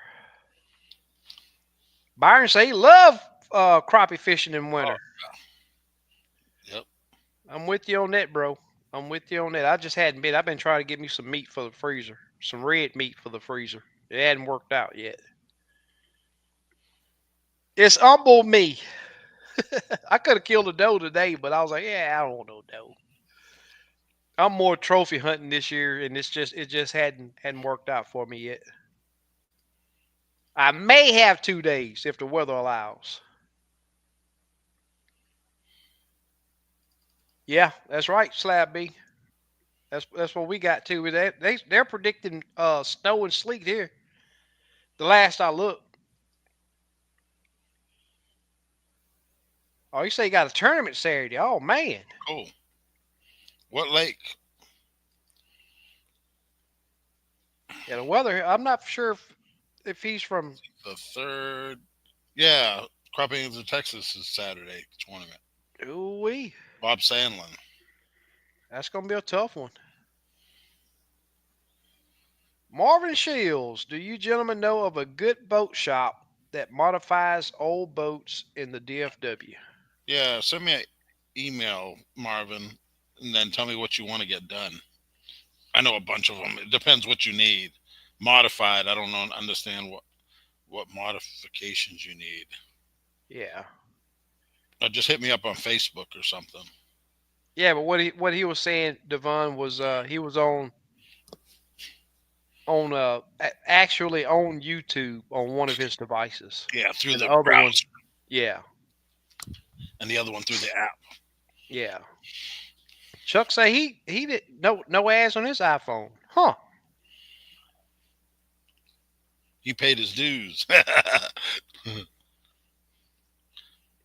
Byron say he love crappie fishing in Oh, winter. yep. I'm with you on that, bro. I'm with you on that. I just hadn't been. I've been trying to get me some meat for the freezer, some red meat for the freezer. It hadn't worked out yet. It's humbled me. I could have killed a doe today, but I was like, yeah, I don't want no doe. I'm more trophy hunting this year, and it just hadn't worked out for me yet. I may have 2 days if the weather allows. Yeah, that's right, Slab B. That's what we got too. They're predicting snow and sleet here. The last I looked. Oh, you say you got a tournament Saturday? Oh man. Cool. What lake? Yeah, the weather. I'm not sure if he's from. The third. Yeah, Crappie of Texas is Saturday tournament. Ooh wee. Bob Sandlin. That's gonna be a tough one. Marvin Shields, do you gentlemen know of a good boat shop that modifies old boats in the DFW? Yeah, send me an email, Marvin, and then tell me what you want to get done. I know a bunch of them. It depends what you need. Modified, I don't know, understand what modifications you need. Yeah. Just hit me up on Facebook or something. Yeah, but what he was saying, Devon, was he was actually on YouTube on one of his devices, Yeah, through and the the other one, browser, yeah, and the other one through the app. yeah. Chuck say he did no ads on his iPhone, huh? He paid his dues.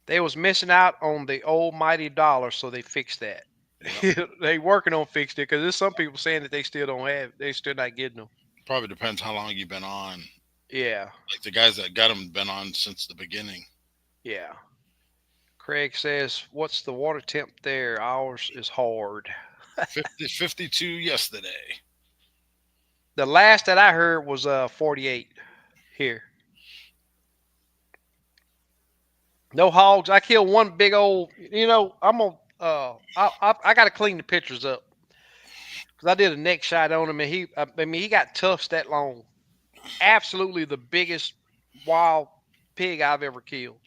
They was missing out on the almighty dollar, so they fixed that. Yeah, They working on fixing it because there's some people saying that they still don't have, they still not getting them. probably depends how long you've been on. Yeah, Like the guys that got them been on since the beginning. yeah. Craig says, "What's the water temp there? Ours is hard." 52 yesterday. The last that I heard was 48 here. No hogs. I killed one big old. I'm gonna. I got to clean the pictures up because I did a neck shot on him, and he got tufts that long. Absolutely the biggest wild pig I've ever killed.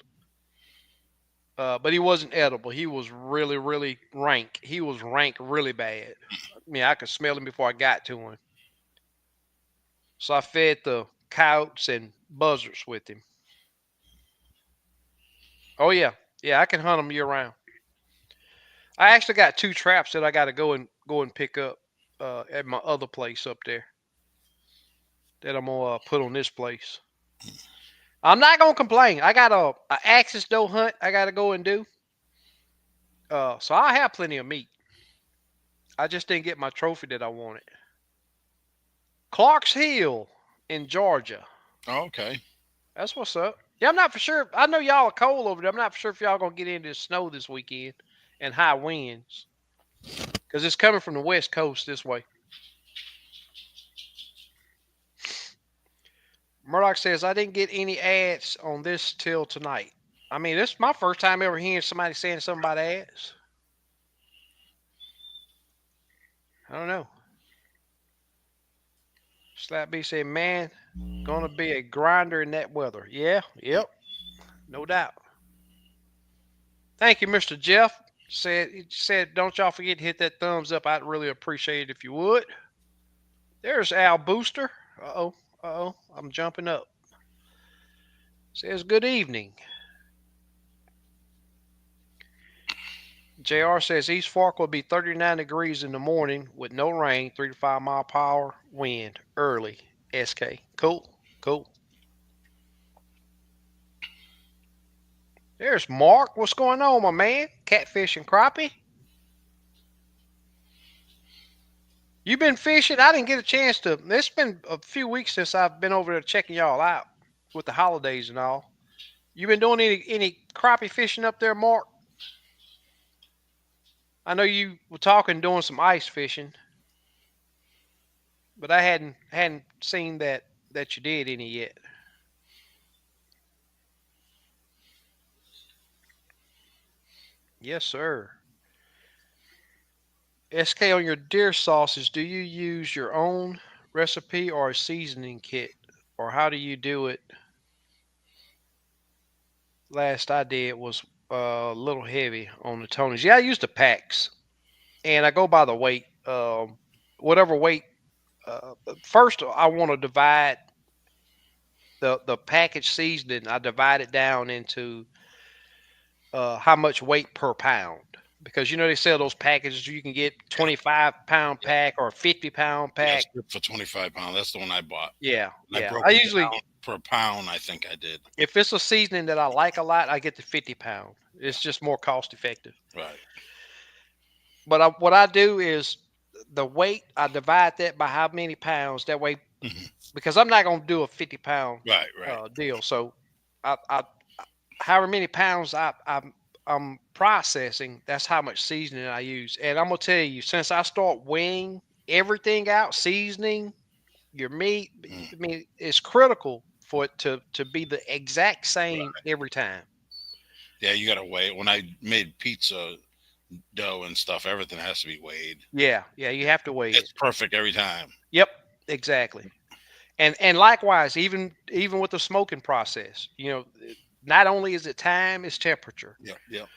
But he wasn't edible. He was really, really rank. He was rank really bad. I mean, I could smell him before I got to him. So I fed the coyotes and buzzards with him. Oh yeah, yeah, I can hunt them year round. I actually got two traps that I got to go and pick up at my other place up there that I'm gonna put on this place. I'm not gonna complain. I got a axis doe hunt I got to go and do. So I have plenty of meat. I just didn't get my trophy that I wanted. Clark's Hill in Georgia. Oh, okay. That's what's up. Yeah, I'm not for sure. I know y'all are cold over there. I'm not for sure if y'all gonna get into the snow this weekend and high winds because it's coming from the west coast this way. Murdoch says I didn't get any ads on this till tonight. I mean, this is my first time ever hearing somebody saying something about ads. I don't know. Slap B said, "Man, gonna be a grinder in that weather." Yeah, yep, no doubt. Thank you, Mr. Jeff. He said, "Don't y'all forget to hit that thumbs up. I'd really appreciate it if you would." There's Al Booster. Uh-oh. Uh-oh. I'm jumping up. Says, "Good evening." JR says East Fork will be 39 degrees in the morning with no rain, 3 to 5 mile per hour wind early. SK. Cool. Cool. There's Mark. What's going on, my man? Catfish and crappie. You been fishing? I didn't get a chance to. It's been a few weeks since I've been over there checking y'all out with the holidays and all. You been doing any crappie fishing up there, Mark? I know you were talking doing some ice fishing, but I hadn't seen that you did any yet. Yes, sir. SK, on your deer sauces, do you use your own recipe or a seasoning kit, or how do you do it? Last I did was a little heavy on the Tonys. Yeah, I use the packs, and I go by the weight. Whatever weight. First, I want to divide the package seasoning. I divide it down into how much weight per pound. Because they sell those packages. You can get Yeah, 25-pound yeah, pack or 50-pound yeah. pack. Strip for 25 pounds. That's the one I bought. Yeah, And I yeah. broke I them usually, down per pound. I think I did. if it's a seasoning that I like a lot, I get the 50-pound. It's just more cost effective. Right. But what I do is the weight, I divide that by how many pounds. That way, Hmm. because I'm not going to do a 50-pound Right. Right. deal. So, I however many pounds I'm processing, that's how much seasoning I use. And I'm gonna tell you, since I start weighing everything out, seasoning, your meat. Mm. I mean, it's critical for it to be the exact same every time. Yeah, you got to weigh it. When I made pizza dough and stuff, everything has to be weighed. Yeah, yeah, you have to weigh it. It's perfect every time. Yep, exactly. And likewise, even with the smoking process, not only is it time, it's temperature. Yep, yep,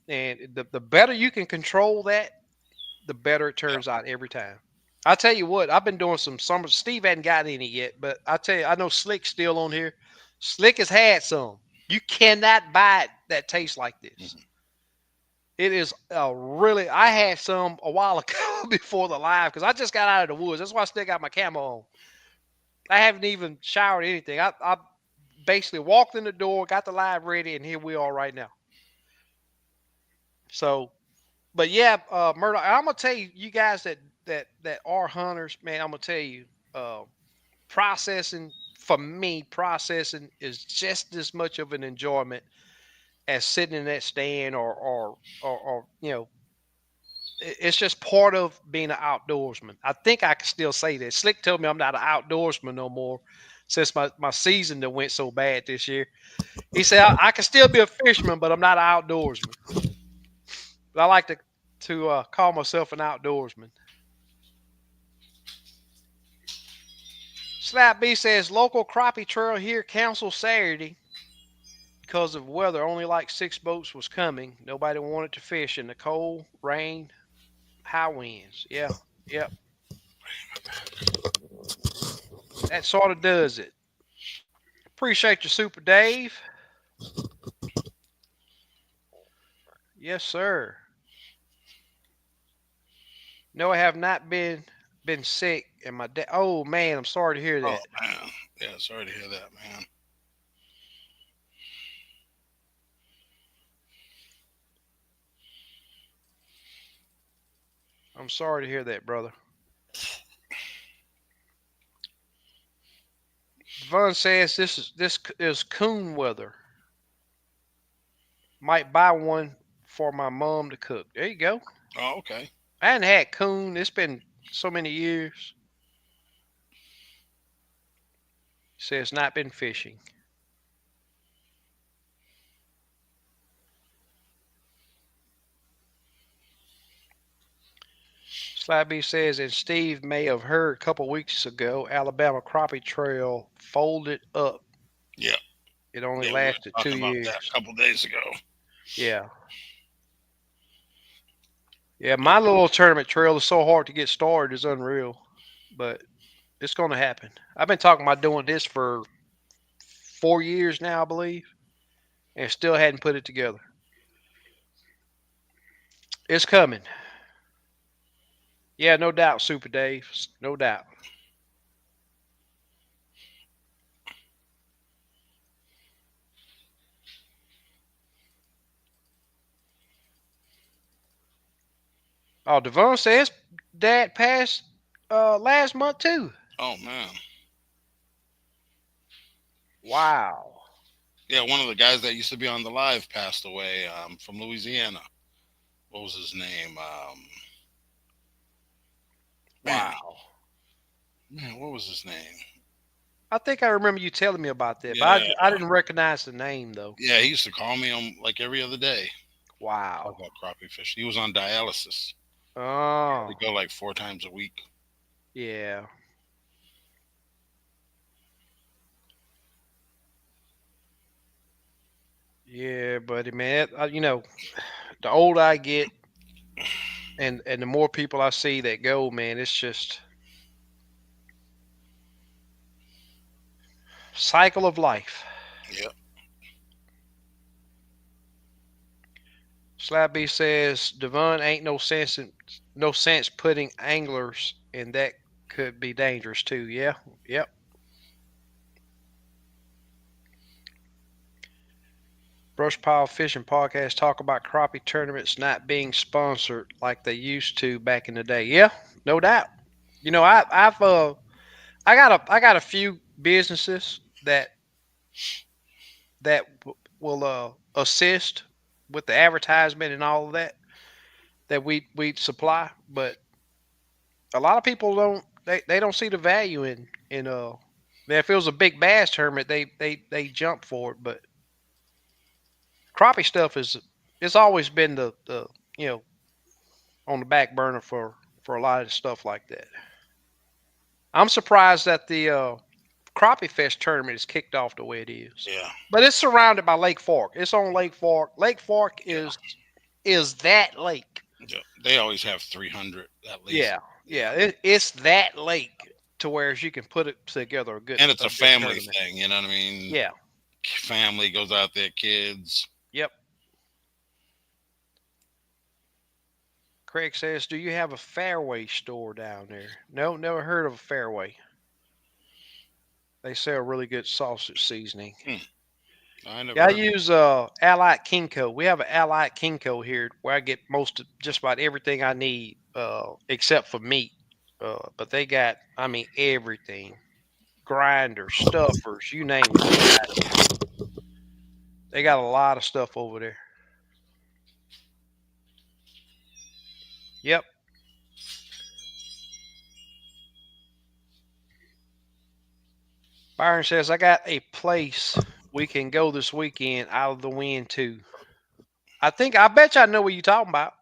And the better you can control that, the better it yep. turns out every time. I tell you what, I've been doing some summer. Steve hadn't got any yet, but I tell you, I know Slick's still on here. Slick has had some. You cannot buy it that tastes like this. Mhm. It is really. I had some a while ago before the live because I just got out of the woods. That's why I still got my camo on. I haven't even showered anything. I basically walked in the door, got the live ready, and here we are right now. So, but yeah, Murdoch, I'm gonna tell you, you guys that are hunters, man, I'm gonna tell you, uh, processing for me, processing is just as much of an enjoyment as sitting in that stand or it's just part of being an outdoorsman. I think I can still say that. Slick told me I'm not an outdoorsman no more since my season that went so bad this year. He said I can still be a fisherman, but I'm not an outdoorsman. But I like to call myself an outdoorsman. Slap B says local crappie trail here canceled Saturday because of weather. Only like 6 boats was coming. Nobody wanted to fish in the cold, rain, high winds. Yeah, yep. That sort of does it. Appreciate your super, Dave. Yes, sir. No, I have not been sick, and my dad. Oh man, I'm sorry to hear Oh that. man, yeah. Sorry to hear that, man. I'm sorry to hear that, brother. Vaughn says this is coon weather. Might buy one for my mom to cook. There you go. Oh, okay. I hadn't had coon. It's been so many years. Says not been fishing. Slabby says, and Steve may have heard a couple weeks ago, Alabama crappie trail folded up. Yeah, It only yeah. We were lasted two talking about that a years. couple days ago. Yeah. Yeah, my little tournament trail is so hard to get started, it's unreal. But it's going to happen. I've been talking about doing this for 4 years now, I believe, and still hadn't put it together. It's coming. Yeah, no doubt, Super Dave. No doubt. Oh, Devon says dad passed last month too. Oh man. Wow. Yeah, one of the guys that used to be on the live passed away from Louisiana. What was his name? Man, Wow. man, what was his name? I think I remember you telling me about that, but Yeah, I didn't recognize the name though. yeah. He used to call me like every other day. Talk Wow. about crappie fish. He was on dialysis. He Oh, go like 4 times a week. yeah. Yeah, buddy, man. The older I get and the more people I see that go, man, it's just cycle of life. Yep. Slab says Devon ain't no sense putting anglers and that could be dangerous too. Yeah. Yep. Brush Pile Fishing Podcast talk about crappie tournaments not being sponsored like they used to back in the day. Yeah, no doubt. I got a few businesses that will assist with the advertisement and all of that we supply, but a lot of people they don't see the value in now if it was a big bass tournament, they jump for it, but crappie stuff is it's always been the you know on the back burner for a lot of stuff like that. I'm surprised that the crappie fish tournament is kicked off the way it is, Yeah, but it's surrounded by Lake Fork. It's on Lake Fork. Lake Fork yeah, is that lake. yeah. They always have 300 at least. Yeah, Yeah, yeah. It's that lake to where you can put it together and it's a a good family tournament. thing. You know what I mean? Yeah. Family goes out there, kids. Yep. Craig says, "Do you have a Fairway store down there?" No, never heard of a Fairway. They sell really good sausage seasoning. Hmm, I never Yeah, I heard. use Allied Kinko. We have an Allied Kinko here where I get most of just about everything I need, except for meat. But they got, I mean, everything: grinders, stuffers, you name it. They got a lot of stuff over there. Yep. Byron says, "I got a place we can go this weekend out of the wind too." I bet you I know what you're talking about.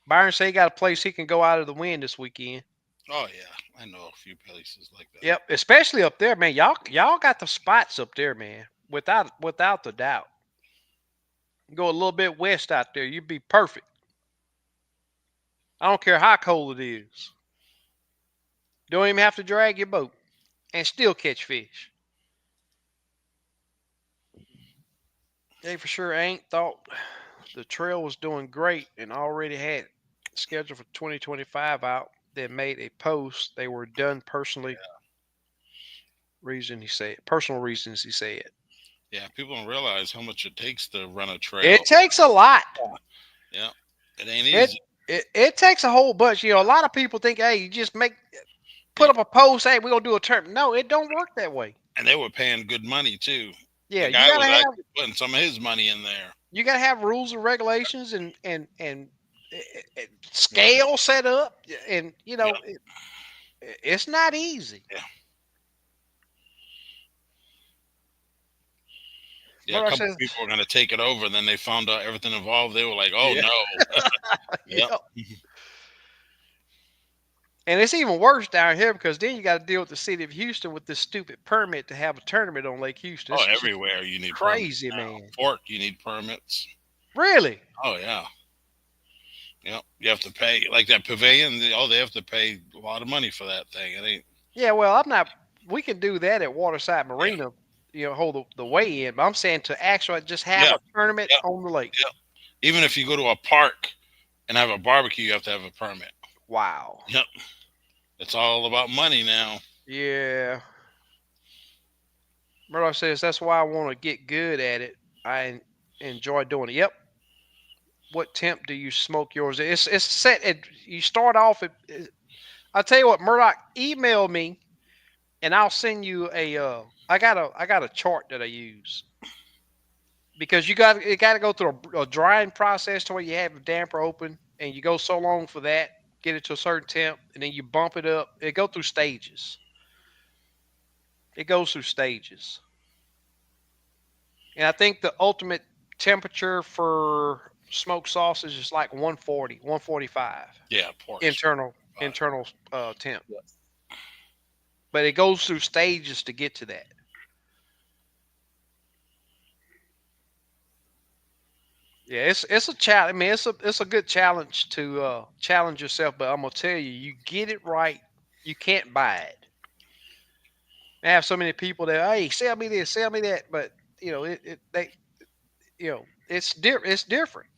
Byron said he got a place he can go out of the wind this weekend. Oh yeah, I know a few places like that. Yep, especially up there, man. Y'all got the spots up there, man. Without the doubt. Go a little bit west out there, you'd be perfect. I don't care how cold it is. Don't even have to drag your boat and still catch fish. They for sure ain't thought the trail was doing great and already had scheduled for 2025 out. Then made a post. They were done personally personal reasons he said. Yeah, people don't realize how much it takes to run a trail. It takes a lot. Yeah, it ain't It easy. it takes a whole bunch. A lot of people think, hey, you just put Yeah, up a post, hey, we're gonna do a tournament. No, it don't work that way. and they were paying good money too. Yeah, The guy was actually putting some of his money in there. you gotta have rules and regulations and Yeah, scale set up, and yeah, it's not easy. yeah. Yeah, a Murdoch couple says, people were going to take it over, and then they found out everything involved. They were like, "Oh yeah, no." Yep. yeah. And it's even worse down here because then you got to deal with the city of Houston with this stupid permit to have a tournament on Lake Houston. Oh, It's just everywhere you need permits crazy, now. man. Fort, you need permits. Really? Oh yeah. Yep. You have to pay like that pavilion. Oh, they have to pay a lot of money for that thing. It ain't. Yeah. Well, I'm not. We can do that at Waterside Yeah. Marina. Hold the weigh in. But I'm saying to actually just have Yeah. a tournament Yeah. on the lake. Yeah. Even if you go to a park and have a barbecue, you have to have a permit. Wow. Yep. It's all about money now. Yeah. Murdoch says that's why I want to get good at it. I enjoy doing it. Yep. What temp do you smoke yours? It's set. You start off at. I'll tell you what, Murdoch, email me and I'll send you a. I got a chart that I use because it got to go through a drying process to where you have the damper open and you go so long for that, get it to a certain temp, and then you bump it up. It go through stages. It goes through stages. And I think the ultimate temperature for smoked sausage is like 140, 145 Yeah, pork's internal temp. yeah. But it goes through stages to get to that. Yeah, it's a challenge. I mean, it's a good challenge to challenge yourself. But I'm gonna tell you, you get it right, you can't buy it. I have so many people that hey, sell me this, sell me that, but it's different.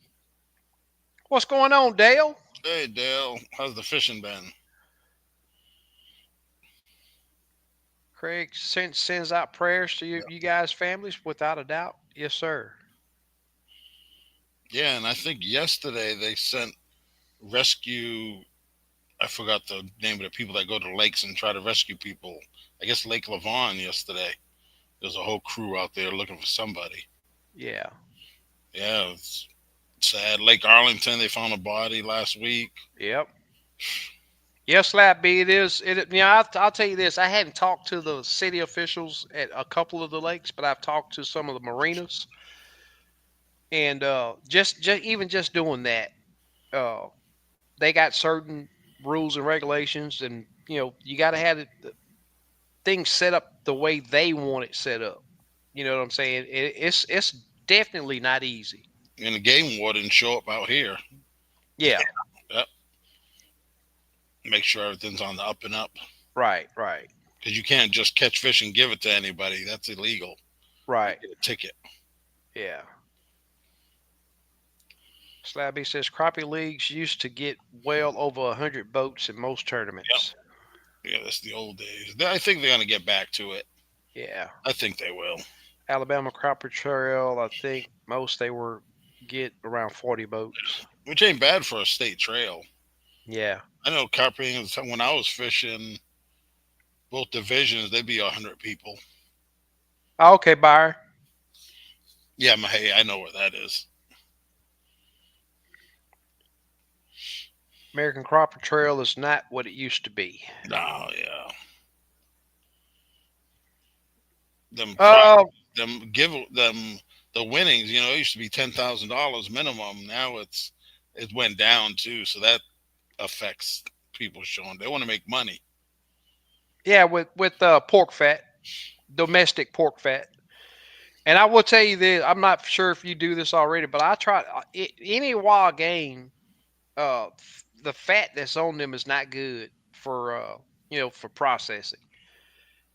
What's going on, Dale? Hey Dale, how's the fishing been? Craig sends out prayers to Yeah. you guys' families without a doubt. Yes, sir. Yeah, and I think yesterday they sent rescue. I forgot the name of the people that go to lakes and try to rescue people. I guess Lake Lavon yesterday. There's a whole crew out there looking for somebody. Yeah. Yeah, sad. Lake Arlington, they found a body last week. Yep. Yeah, Slap B, it is. I'll tell you this. I hadn't talked to the city officials at a couple of the lakes, but I've talked to some of the marinas, and just even just doing that, uh, they got certain rules and regulations, and you got to have things set up the way they want it set up. You know what I'm saying? It's definitely not easy. And the game wardens show up out here. Yeah, Yep. Make sure everything's on the up and up. right, right, Because you can't just catch fish and give it to anybody. That's illegal. You right. get a ticket. Yeah. Slabby says crappie leagues used to get well over 100 boats in most Yep. tournaments. Yeah, that's the old days. I think they're gonna get back to it. Yeah. I think they will. Alabama crappie trail, I think most they were get around 40 boats. Which ain't bad for a state trail. Yeah. I know carping when I was fishing both divisions, they'd be 100 people. Okay, Byron. Yeah, hey, I know where that is. American crappie trail is not what it used to be. No, yeah, them Uh, them give them the winnings. It used to be $10,000 minimum. Now it went down too, so that affects people showing. They want to make money. yeah, with pork fat, domestic pork fat. And I will tell you this, I'm not sure if you do this already, but I try any wild game. The fat that's on them is not good for for processing.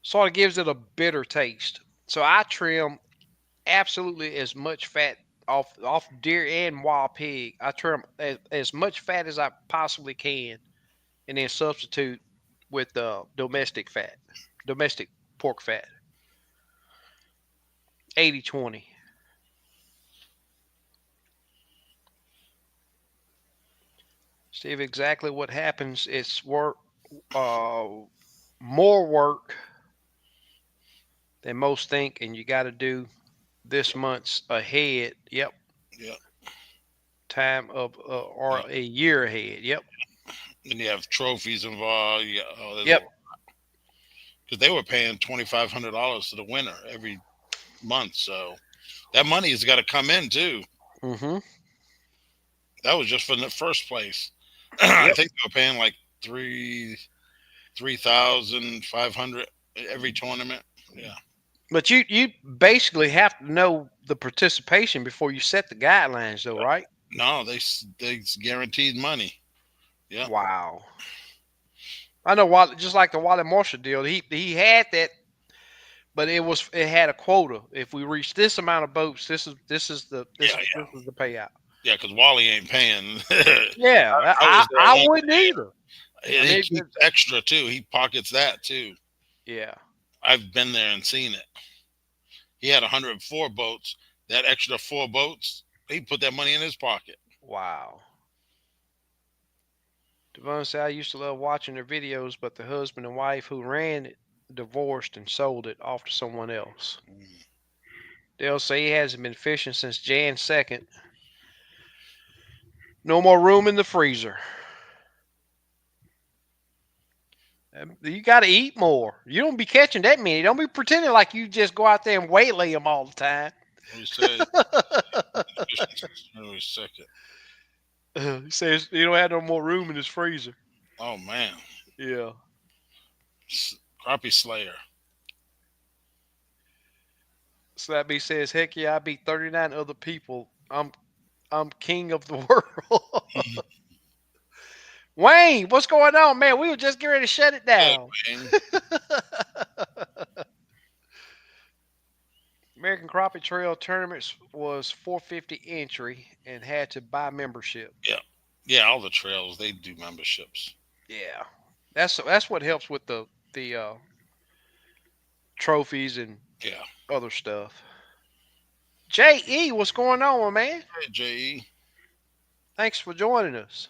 Sort of gives it a bitter taste. So I trim absolutely as much fat off deer and wild pig. I trim as much fat as I possibly can, and then substitute with domestic fat, domestic pork fat. 80/20. Steve, exactly what happens. It's uh, more work than most think, and you got to do this month's ahead. Yep, Yeah, time of or a year ahead. Yep, and you have trophies involved. Yeah, oh, there's a yep. because they were paying $2,500 to the winner every month, so that money has got to come in too. Mm-hmm. That was just for the first place. I Yep. think they were paying like 3,500 every tournament. Yeah. But you basically have to know the participation before you set the guidelines, though, right? No, they guaranteed money. Yeah. Wow. I know. Wally, just like the Wally Marshall deal, he had that, but it had a quota. If we reach this amount of boats, Yeah. this is the payout. Yeah. Because Wally ain't paying. Yeah, I was there I one wouldn't day. either. I He mean, keeps extra too. He pockets that too. yeah. I've been there and seen it. He had 104 boats. That extra 4 boats, he put that money in his pocket. Wow. Devon said I used to love watching their videos, but the husband and wife who ran it divorced and sold it off to someone else. Mm. They'll say he hasn't been fishing since Jan 2nd. No more room in the freezer. You got to eat more. You don't be catching that many. Don't be pretending like you just go out there and waylay them all the time. What do you say? January 2nd. He says you don't have no more room in his freezer. Oh man, Yeah. crappie slayer. Slappy says, "Heck yeah, I beat 39 other people. I'm king of the world." Wayne, what's going on, man? We were just getting ready to shut it Yeah, down. man. American Crappie Trail tournaments was 450 entry and had to buy membership. Yeah, yeah. All the trails they do memberships. Yeah, that's what helps with the trophies and Yeah. other stuff. Je, what's going on, man? Hey, Je, Thanks for joining us.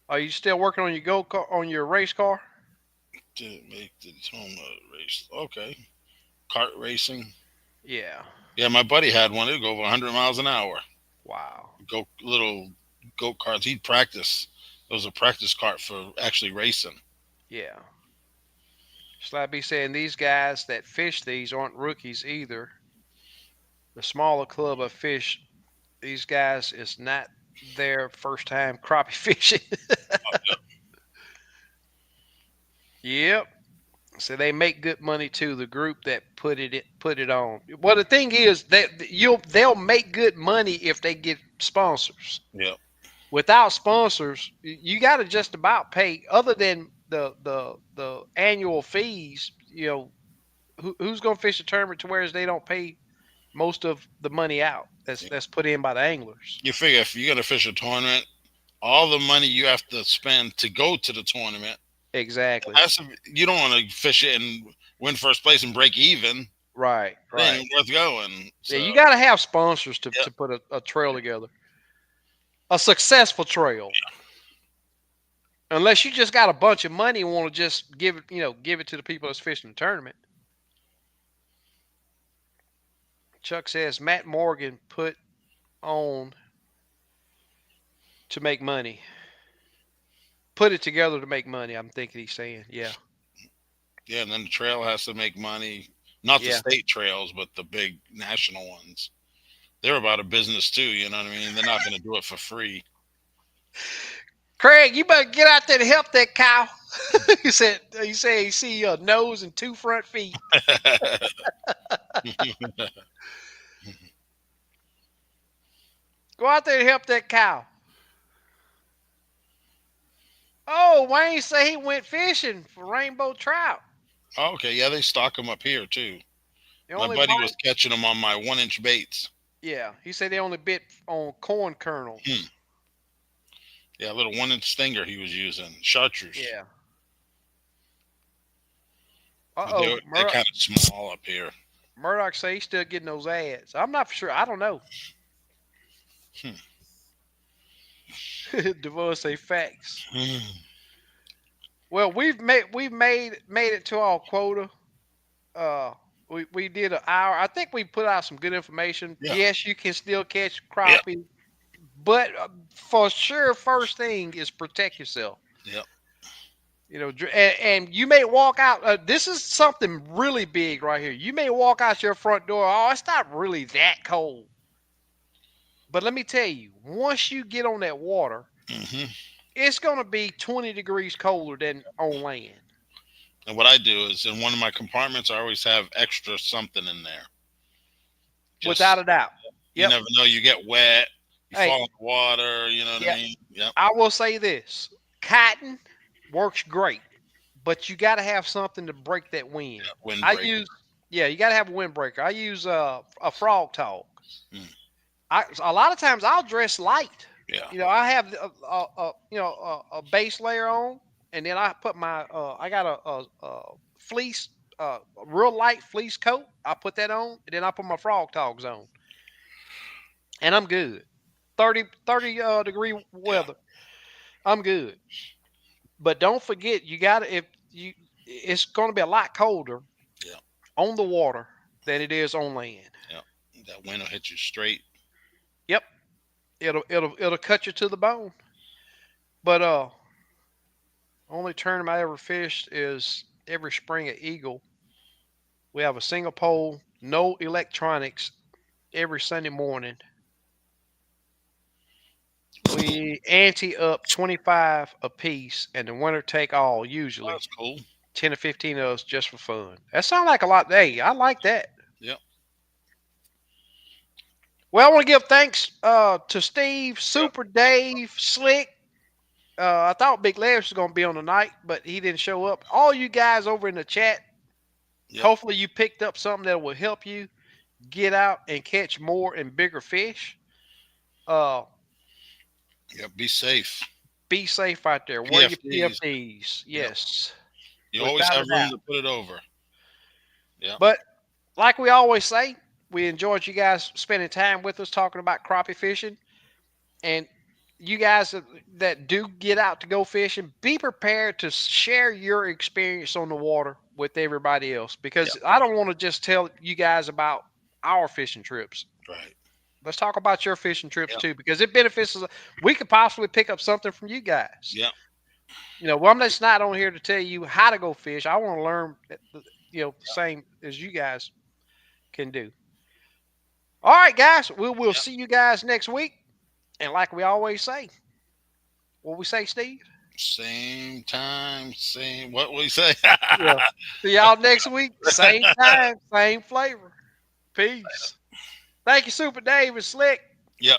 Are you still working on your go car on your race car? didn't make the Tacoma race. Okay, kart racing. Yeah. Yeah, my buddy had one. It'd go over 100 miles an hour. Wow. Little go karts. He'd practice It was a practice cart for actually racing. Yeah. Slabby saying these guys that fish these aren't rookies either. The smaller club of fish, these guys is not their first time crappie fishing. Yep. So they make good money too. The group that put it on. Well, the thing is that they'll make good money if they get sponsors. Yep. Without sponsors, you got to just about pay. Other than the annual fees, who's going to fish a tournament to where they don't pay most of the money out that's put in by the anglers. You figure if you're gonna fish a tournament, all the money you have to spend to go to the tournament, Exactly. you don't want to fish it and win first place and break even. Right. It Right. ain't worth going. Yeah, So you got to have sponsors to, yep. to put a trail together, a successful trail. Unless you just got a bunch of money and want to just give it to the people that's fishing the tournament. Chuck says Matt Morgan put on to make money. Put it together to make money. I'm thinking he's saying, yeah, Yeah, and then the trail has to make money. Not the yeah. state trails, but the big national ones. They're about a business too. You know what I mean? They're not going to do it for free. Craig, you better get out there to help that cow. He said he see a nose and two front feet. Go out there and help that cow. Oh, Wayne say he went fishing for rainbow trout. Okay, yeah, they stock them up here too. They My only buddy bite. was catching them on my 1 inch baits. Yeah, he said they only bit on corn Hmm. kernels. Yeah, a little 1 inch stinger he was using, chartreuse. Yeah. Uh But oh, they're kind of small up here. Murdoch say he's still getting those ads. I'm not for sure. I don't know. Hmm. Devon say facts. Hmm. Well, we've made it to our quota. Uh, we did an hour. I think we put out some good information. Yeah, Yes, you can still catch yeah, crappie, but for sure, first thing is protect yourself. yeah. And you may walk out. This is something really big right here. You may walk out your front door. Oh, it's not really that cold. But let me tell you, once you get on that water, Hmm. it's going to be 20 degrees colder than on land. And what I do is in one of my compartments, I always have extra something in there. Without Just a doubt. you Yep. never know, you get wet, you Hey, fall in the water. You know what I yeah, mean? Yep. I will say this. Cotton works great, but you got to have something to break that wind. I Windbreaker. use, yeah, you got to have a windbreaker. I use a frog talk. Mm, A lot of times I'll dress light. yeah. I have a base layer on, and then I put I got a fleece, a real light fleece coat. I put that on, and then I put my frog togs on, and I'm good. 30 degree Yeah. weather, I'm good. But don't forget, you got to if you it's going to be a lot colder Yeah. on the water than it is on land. Yeah. That wind will hit you straight. Yep, it'll cut you to the bone. But only tournament I ever fished is every spring at Eagle. We have a single pole, no electronics every Sunday morning. We ante up 25 a piece, and the winner take all Oh, usually. that's cool. 10 or 15 of us just for fun. That sounds like a lot. Hey, I like that. Yep. Well, I want to give thanks to Steve, Yep. Super Dave, Slick. I thought Big Labs was going to be on tonight, but he didn't show up. All you guys over in the chat, Yep. hopefully you picked up something that will help you get out and catch more and bigger fish. Uh, Yep. Be safe. be safe out there. Wear your PFDs. PFDs. Yep. Yes, You always without a have room doubt. to put it over. Yep. But like we always say, we enjoyed you guys spending time with us talking about crappie fishing. And you guys that do get out to go fishing, be prepared to share your experience on the water with everybody else, Yep. because I don't want to just tell you guys about our fishing trips. Right. Let's talk about your fishing trips Yep. too, because it benefits us. We could possibly pick up something from you guys. Yep. Well, I'm just not on here to tell you how to go fish. I want to learn, the same as you guys can do. All right, guys, we will Yep. see you guys next week. And like we always say, what we say, Steve? Same time, same. What will you say? Yeah. See y'all next week. Same time, same flavor. Peace. Thank you, Super Dave and Slick. Yep.